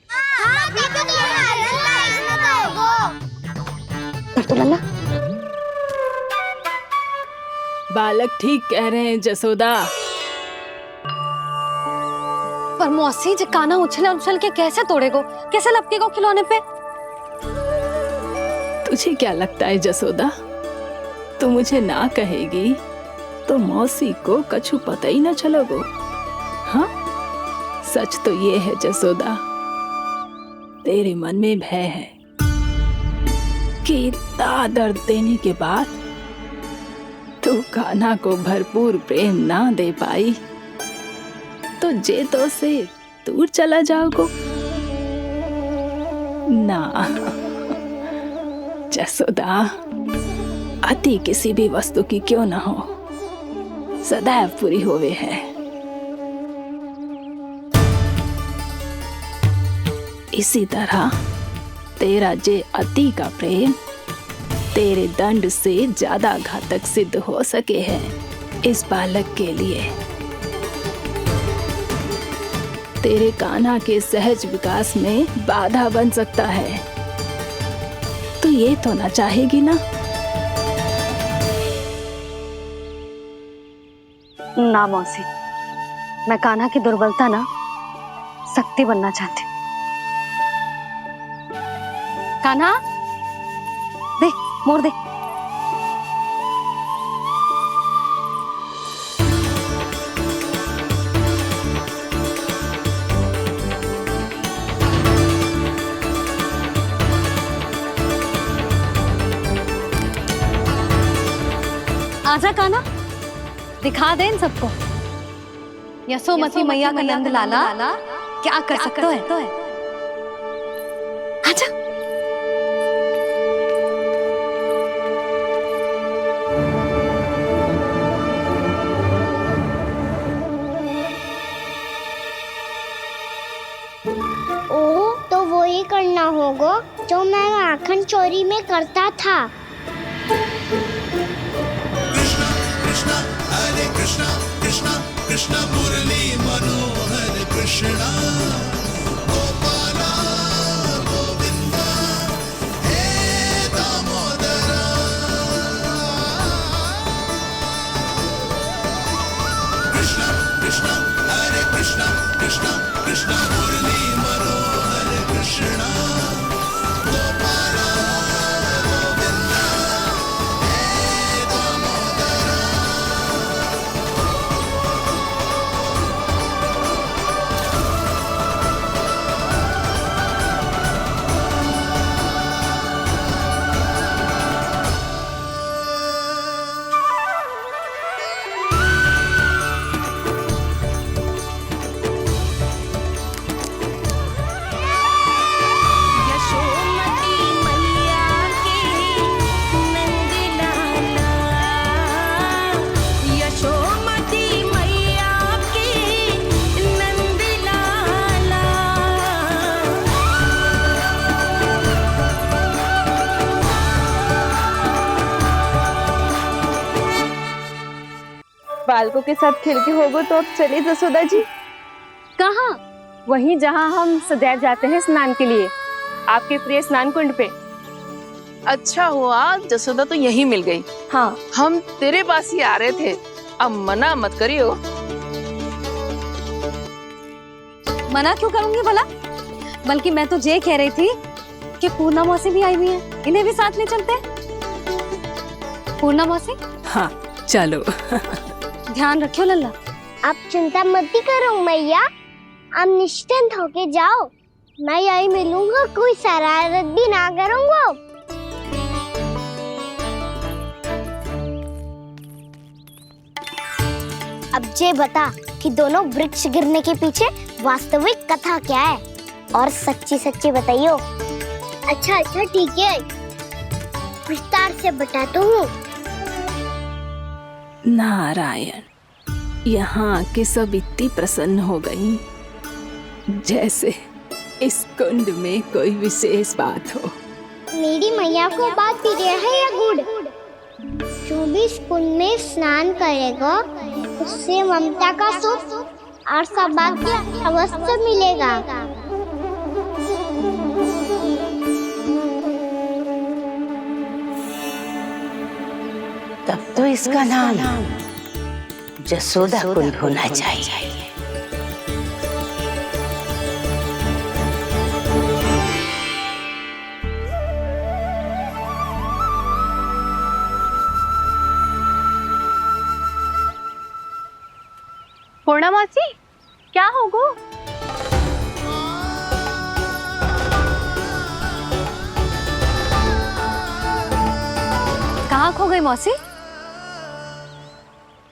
तो लल्ला, बालक ठीक कह रहे हैं जसोदा। पर मौसी, जो कान्हा उछल उछल के कैसे तोड़ेगो, कैसे लपकेगो खिलौने पे? तुझे क्या लगता है जसोदा, तू मुझे ना कहेगी तो मौसी को कछु पता ही ना चलोगो। हाँ, सच तो ये है जसोदा, तेरे मन में भय है कि इतना दर्द देने के बाद तू तू कान्हा को भरपूर प्रेम ना दे पाई तो जे तो से दूर चला जाओगो ना। जसोदा, अति किसी भी वस्तु की क्यों ना हो सदैव पूरी होवे है। इसी तरह तेरा जे अति का प्रेम तेरे दंड से ज्यादा घातक सिद्ध हो सके है इस बालक के लिए। तेरे कान्हा के सहज विकास में बाधा बन सकता है, तो ये तो ना चाहेगी ना? ना मौसी, मैं कान्हा की दुर्बलता ना शक्ति बनना चाहती हूँ। कान्हा, दे मोड़ दे। आजा कान्हा, दिखा दे इन सबको यशोमती मैया का नंद लाला क्या कर सकता है। आजा। ओ, तो वो ही करना होगा जो मैं माखन चोरी में करता था। कृष्णा कृष्णा कृष्णा मुरली मनोहर कृष्णा गोपाला गोविंदा हे दामोदरा। कृष्णा कृष्णा हरे कृष्णा कृष्णा कृष्णा मुरली मनोहर कृष्णा गोपाला गोविंदा हे दामोदरा। बालकों के साथ खेल के होगो तो अब चलिए जसोदा जी। कहाँ? वहीं जहाँ हम सदैव जाते हैं स्नान के लिए, आपके प्रिय स्नान कुंड पे। अच्छा हुआ जसोदा तो यहीं मिल गई। हाँ, हम तेरे पास ही आ रहे थे, अब मना मत करियो। मना क्यों करूंगी भला? बल्कि मैं तो ये कह रही थी कि पूर्णा मौसी भी आई हुई है, इन्हें भी साथ ले चलते हैं। पूर्णा मौसी, हाँ चलो। ध्यान रखियो लल्ला। आप चिंता मत करो मैया, आप निश्चिंत होके जाओ, मैं यही मिलूंगा, कोई शरारत भी ना करूंगा। अब ये बता कि दोनों वृक्ष गिरने के पीछे वास्तविक कथा क्या है, और सच्ची सच्ची बताइयो। अच्छा अच्छा ठीक है, विस्तार से बताता हूँ। नारायण, यहाँ के सब इतनी प्रसन्न हो गई जैसे इस कुंड में कोई विशेष बात हो। मेरी मैया को बात प्रिय है या गुड़? जो भी इस कुंड में स्नान करेगा उससे ममता का सुख और सौभाग्य अवश्य मिलेगा। तब तो इसका नाम जसोदा कुंड होना चाहिए। पूर्णा मौसी, क्या होगो? कहाँ खो गई मौसी?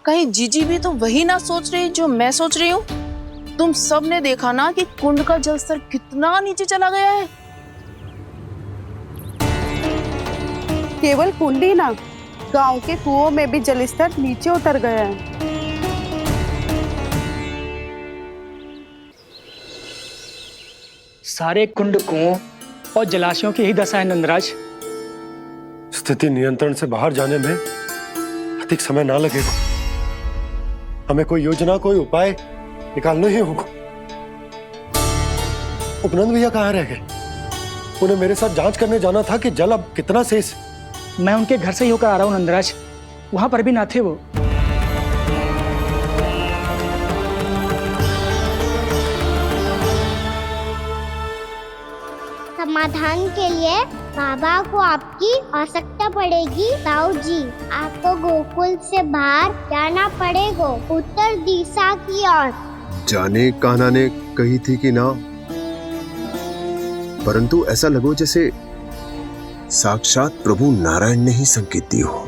कहीं जीजी भी तो वही ना सोच रही जो मैं सोच रही हूँ। तुम सब ने देखा ना कि कुंड का जलस्तर कितना नीचे चला गया है। केवल कुंड ही ना, गांव के कुओं में भी जलस्तर नीचे उतर गया है। सारे कुंड कुओं और जलाशयों की ही दशा है नंदराज। स्थिति नियंत्रण से बाहर जाने में अधिक समय ना लगेगा। हमें कोई योजना, कोई उपाय निकालना ही होगा। उपनंद भैया कहाँ रह गए? उन्हें मेरे साथ जांच करने जाना था कि जल अब कितना शेष। मैं उनके घर से ही होकर आ रहा हूँ नंदराज, वहां पर भी ना थे वो। समाधान के लिए बाबा को आपकी आवश्यकता पड़ेगी। ताऊ जी, आपको गोकुल से बाहर जाना पड़ेगा, उत्तर दिशा की ओर। जाने कान्हा ने कही थी कि ना, परंतु ऐसा लगो जैसे साक्षात प्रभु नारायण ने ही संकेत दी हो।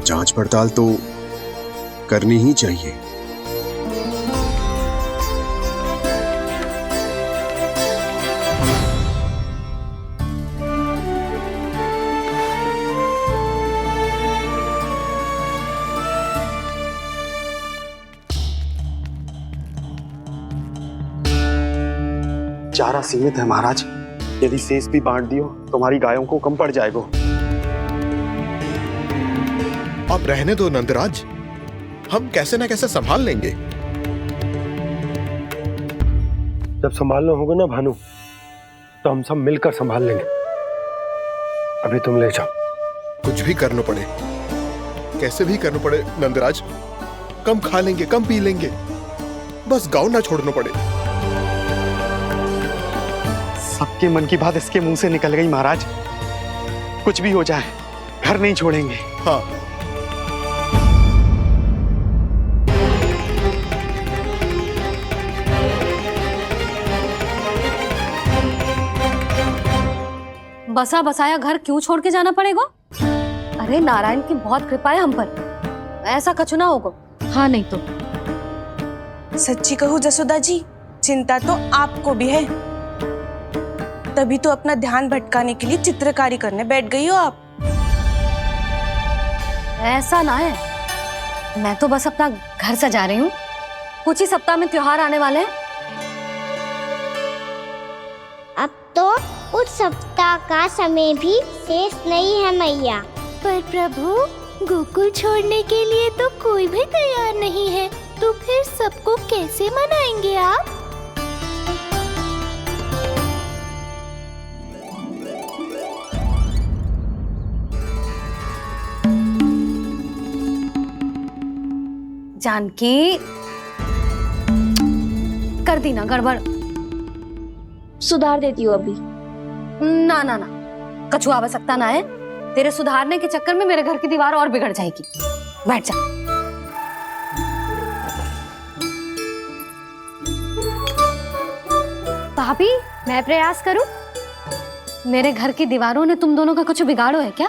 जांच पड़ताल तो करनी ही चाहिए। चारा सीमित है महाराज, यदि शेष भी बांट दियो तो हमारी गायों को कम पड़ जाएगा। अब रहने दो नंदराज, हम कैसे न कैसे संभाल लेंगे। जब संभालना होगा ना भानु, तो हम सब मिलकर संभाल लेंगे। अभी तुम ले जाओ। कुछ भी करना पड़े, कैसे भी करना पड़े नंदराज, कम खा लेंगे, कम पी लेंगे, बस गाँव ना छोड़ना पड़े। सबके मन की बात इसके मुंह से निकल गई महाराज। कुछ भी हो जाए, घर नहीं छोड़ेंगे। हाँ। बसा बसाया घर क्यों छोड़ के जाना पड़ेगा? अरे नारायण की बहुत कृपा है हम पर, ऐसा कछु ना होगा। हाँ नहीं तो सच्ची कहूँ जसोदा जी, चिंता तो आपको भी है, तभी तो अपना ध्यान भटकाने के लिए चित्रकारी करने बैठ गई हो आप। ऐसा ना है, मैं तो बस अपना घर सजा रही हूँ। कुछ ही सप्ताह में त्योहार आने वाले हैं। अब तो उस सप्ताह का समय भी शेष नहीं है मैया। पर प्रभु, गोकुल छोड़ने के लिए तो कोई भी तैयार नहीं है, तो फिर सबको कैसे मनाएंगे आप? जानकी, कर दी ना गड़बड़। सुधार देती हूँ अभी। ना ना ना, कछु आवश्यकता ना है। तेरे सुधारने के चक्कर में मेरे घर की दीवार और बिगड़ जाएगी। बैठ जा। भाभी, मैं प्रयास करूं? मेरे घर की दीवारों ने तुम दोनों का कुछ बिगाड़ो है क्या?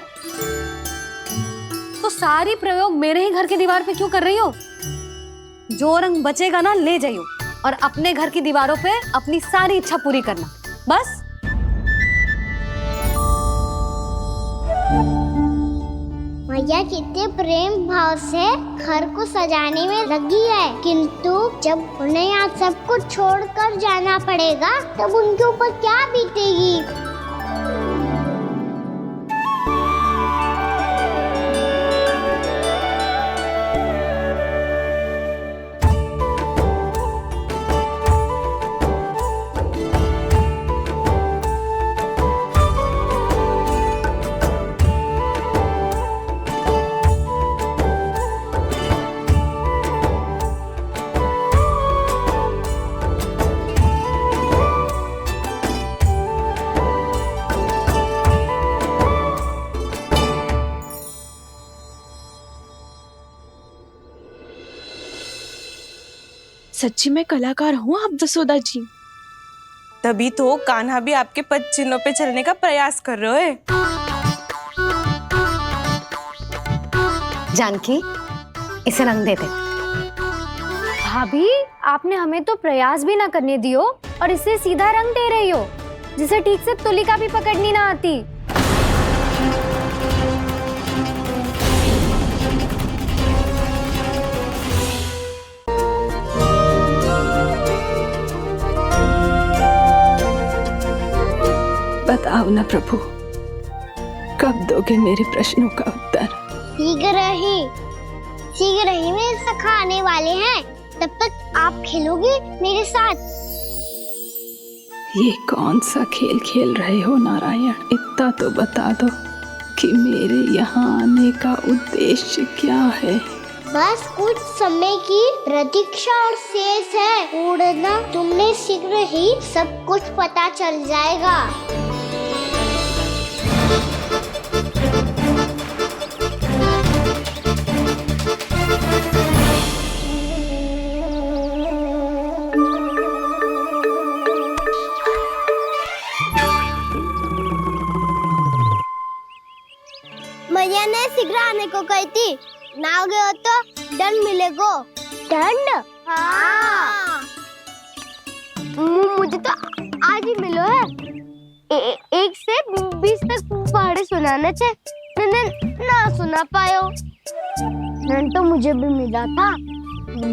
तो सारी प्रयोग मेरे ही घर की दीवार पे क्यों कर रही हो? जो रंग बचेगा ना ले जाइयो, और अपने घर की दीवारों पे अपनी सारी इच्छा पूरी करना, बस। मैया कितने प्रेम भाव से घर को सजाने में लगी है, किंतु जब उन्हें यहाँ सब कुछ छोड़कर जाना पड़ेगा तब उनके ऊपर क्या बीतेगी? सच्ची में कलाकार हूँ आप जसोदा जी, तभी तो कान्हा भी आपके पद चिन्हों पे चलने का प्रयास कर रहे हैं। जानकी, इसे रंग दे दे। भाभी, आपने हमें तो प्रयास भी ना करने दियो और इसे सीधा रंग दे रही हो, जिसे ठीक से तुलिका भी पकड़नी ना आती। बताओ ना प्रभु, कब दोगे मेरे प्रश्नों का उत्तर? शीघ्र ही मेरे सखा आने वाले हैं, तब तक आप खेलोगे मेरे साथ। ये कौन सा खेल खेल रहे हो नारायण? इतना तो बता दो कि मेरे यहाँ आने का उद्देश्य क्या है? बस कुछ समय की प्रतीक्षा और शेष है। उड़ना तुमने शीघ्र ही सब कुछ पता चल जाएगा। मैया ने शीघ्र आने को कही थी, ना हो गए तो दंड मिलेगा। दंड? हाँ। मुझे तो आज ही मिलो है। 1 से 20 तक पहाड़े सुनाने थे, ना सुना पायो। दंड तो मुझे भी मिला था,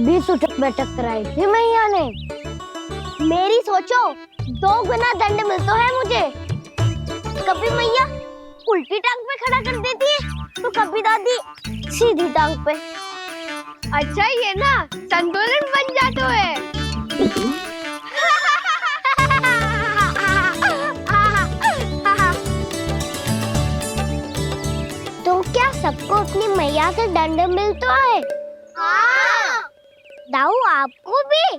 20 उठक बैठक कराई थी मैया ने। मेरी सोचो, 2 गुना दंड मिलता है मुझे। कभी मैया उल्टी टांग पे खड़ा कर देती है, तो कभी दादी सीधी टांग पे। अच्छा ये ना संतुलन बन जाता है। तो क्या सबको अपनी मैया से दंड मिलता है? हाँ। दाऊ आपको भी?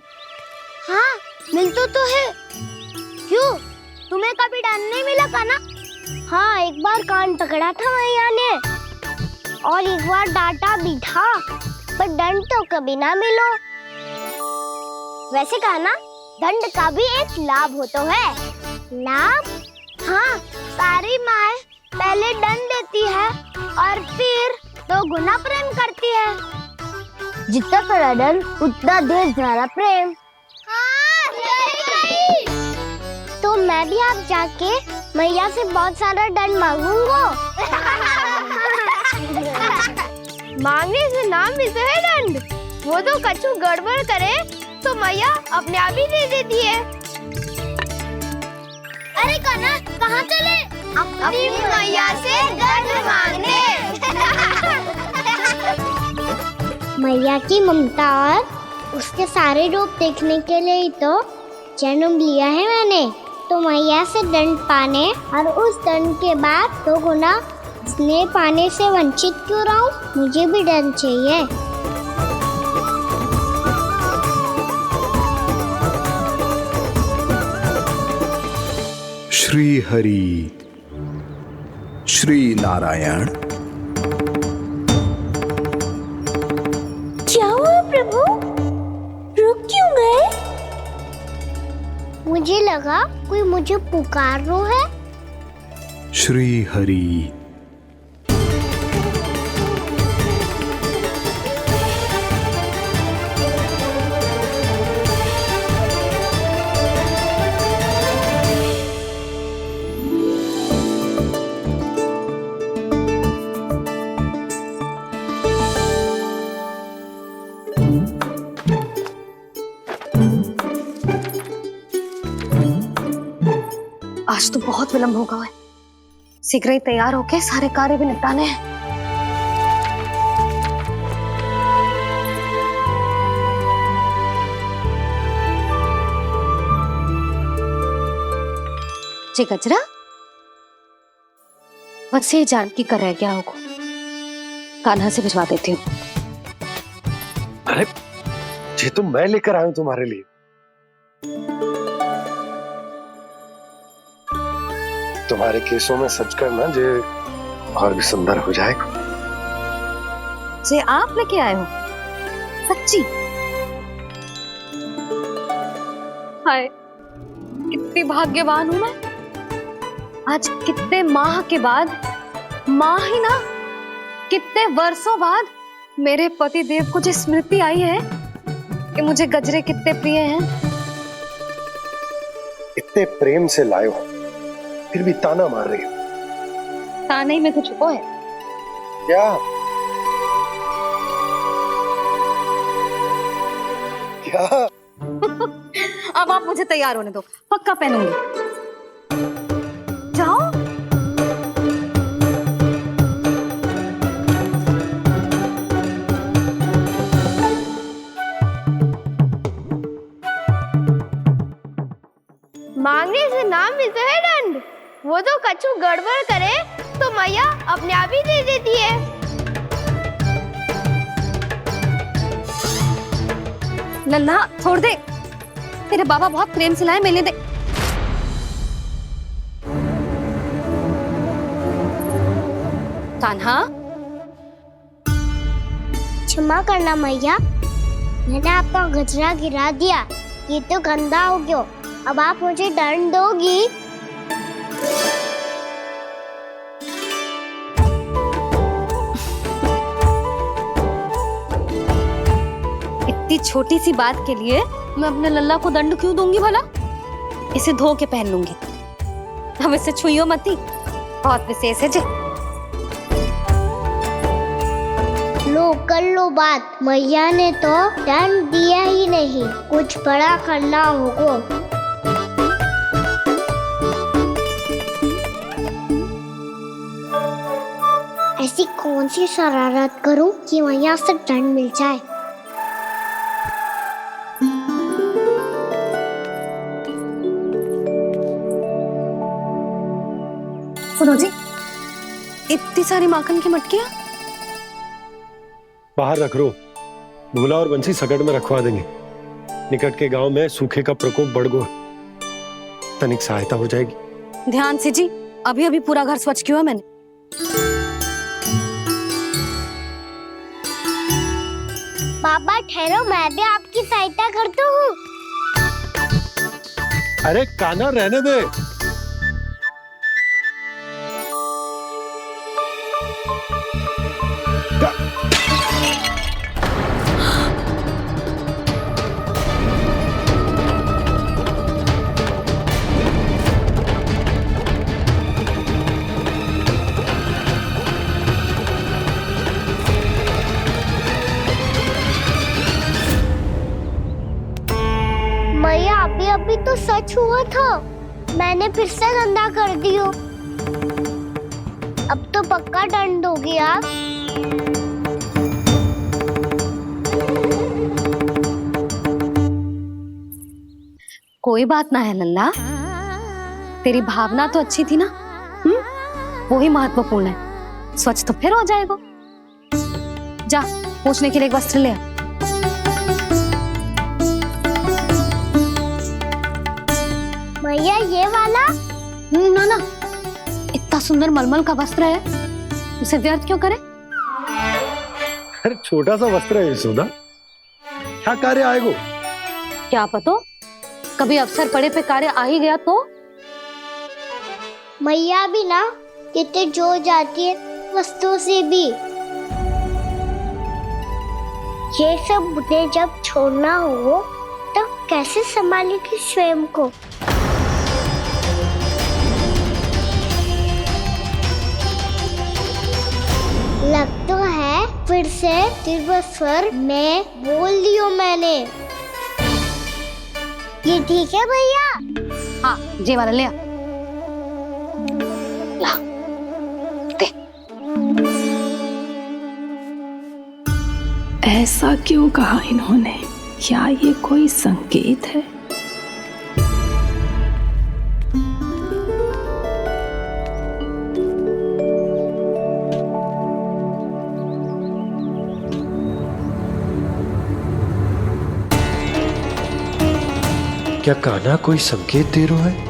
हाँ मिलता तो है। क्यों, तुम्हें कभी दंड नहीं मिला का ना? हाँ, एक बार कान पकड़ा था मैया ने और एक बार डांटा भी था, पर दंड तो कभी ना मिलो। वैसे कहा ना, दंड का भी एक लाभ होता है। लाभ? हाँ, सारी माँ पहले दंड देती है और फिर 2 गुना प्रेम करती है। जितना कड़ा दंड उतना ढेर सारा प्रेम। हाँ, सही कही। तो मैं भी आप जाके मैया से बहुत सारा दंड मांगूंगा। मांगने से ना मिलता है दंड, वो तो कछु गड़बड़ करे तो मैया अपने आप ही दे देती है। अरे कन्हा, कहाँ चले? अपनी मैया से दंड मांगने। मैया की ममता और उसके सारे रूप देखने के लिए ही तो जन्म लिया है मैंने। तो मैया से दंड पाने और उस दंड के बाद 2 गुना स्नेह पाने से वंचित क्यों रहूं? मुझे भी दंड चाहिए। श्री हरि, श्री नारायण। क्या हुआ प्रभु? रुक क्यों गए? मुझे लगा कोई मुझे पुकार रहा है। श्री हरि। आज तो बहुत विलंब होगा है। शीघ्र ही तैयार होके सारे कार्य भी निपटाने हैं। जी गजरा, बस ये जानकी कर रह गया होगा, कान्हा से भिजवा देती हूँ। अरे ये तो मैं लेकर आया हूं तुम्हारे लिए। तुम्हारे केसों में सच करना जे और भी सुंदर हो जाएगा। जे आप लेके आए हो? सच्ची? हाय, कितनी भाग्यवान हूं मैं। आज कितने माह के बाद माँ ही ना कितने वर्षों बाद मेरे पति देव को जो स्मृति आई है कि मुझे गजरे कितने प्रिय हैं। इतने प्रेम से लाए हो, फिर भी ताना मार रही हो। ताने में कुछ छुपो है क्या? क्या? अब आप मुझे तैयार होने दो, पक्का पहनूंगी। जाओ। मांगने से ना मिलता है दंड। वो तो कछु गड़बड़ करे तो मैया अपने आप ही दे देती है। लल्ला छोड़ दे, तेरे बाबा बहुत प्रेम से लाए, मिलने दे। कान्हा, क्षमा करना मैया, मैंने आपका गजरा गिरा दिया, ये तो गंदा हो गया। अब आप मुझे दंड दोगी? इतनी छोटी सी बात के लिए मैं अपने लल्ला को दंड क्यों दूंगी भला? इसे धो के पहन लूंगी। हम इसे छुइयो मती, बहुत विशेष है जी। लो कर लो बात, मैया ने तो दंड दिया ही नहीं, कुछ बड़ा करना होगा। ऐसी कौन सी शरारत करूं कि मैया से दंड मिल जाए? सुनो जी, इतनी सारी माखन की मटकियां बाहर रख रो, भूला और बंसी सकट में रखवा देंगे। निकट के गांव में सूखे का प्रकोप बढ़ गया, तनिक सहायता हो जाएगी। ध्यान से जी, अभी अभी पूरा घर स्वच्छ किया मैंने। बाबा ठहरो, मैं भी आपकी सहायता करता हूँ। अरे कान्हा रहने दे। मैया अभी अभी तो सच हुआ था, मैंने फिर से गंदा कर दियो। अब तो पक्का दंड दोगी आप। कोई बात ना है लल्ला, तेरी भावना तो अच्छी थी ना, वो ही महत्वपूर्ण है। स्वच्छ तो फिर हो जाएगा। जा, पोंछने के लिए एक वस्त्र ले आ। भैया ये वाला? ना ना, इतना सुंदर मलमल का वस्त्र है, उसे व्यर्थ क्यों करे? अरे छोटा सा वस्त्र है यशोदा, क्या कार्य आएगा? क्या पता, कभी अवसर पड़े पे कार्य आ ही गया तो। मैया भी ना कितने जो जाती है वस्तुओं से भी। ये सब मुझे जब छोड़ना हो तो कैसे संभालेगी स्वयं को? लग तो है फिर से तिरस्वर में बोल दियो मैंने। ये ठीक है भैया? हाँ, जे वाला ले आ। ला, दे। ऐसा क्यों कहा इन्होंने? क्या ये कोई संकेत है? क्या कान्हा कोई संकेत दे रहा है?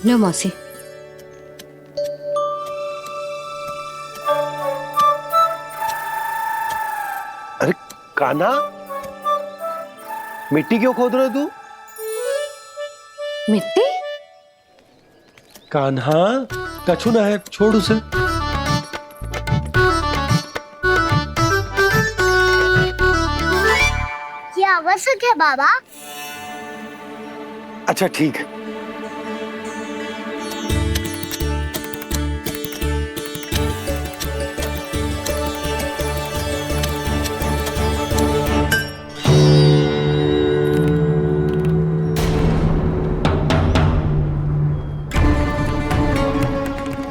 लो मौसी। अरे कान्हा, मिट्टी क्यों खोद रहे हो तू? मिट्टी? कान्हा, कछु ना है, छोड़ उसे। ये आवश्यक है बाबा। अच्छा ठीक है।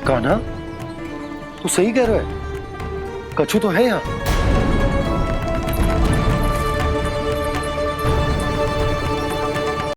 कान्हा, तू सही कह रहा है, कछु तो है यहाँ।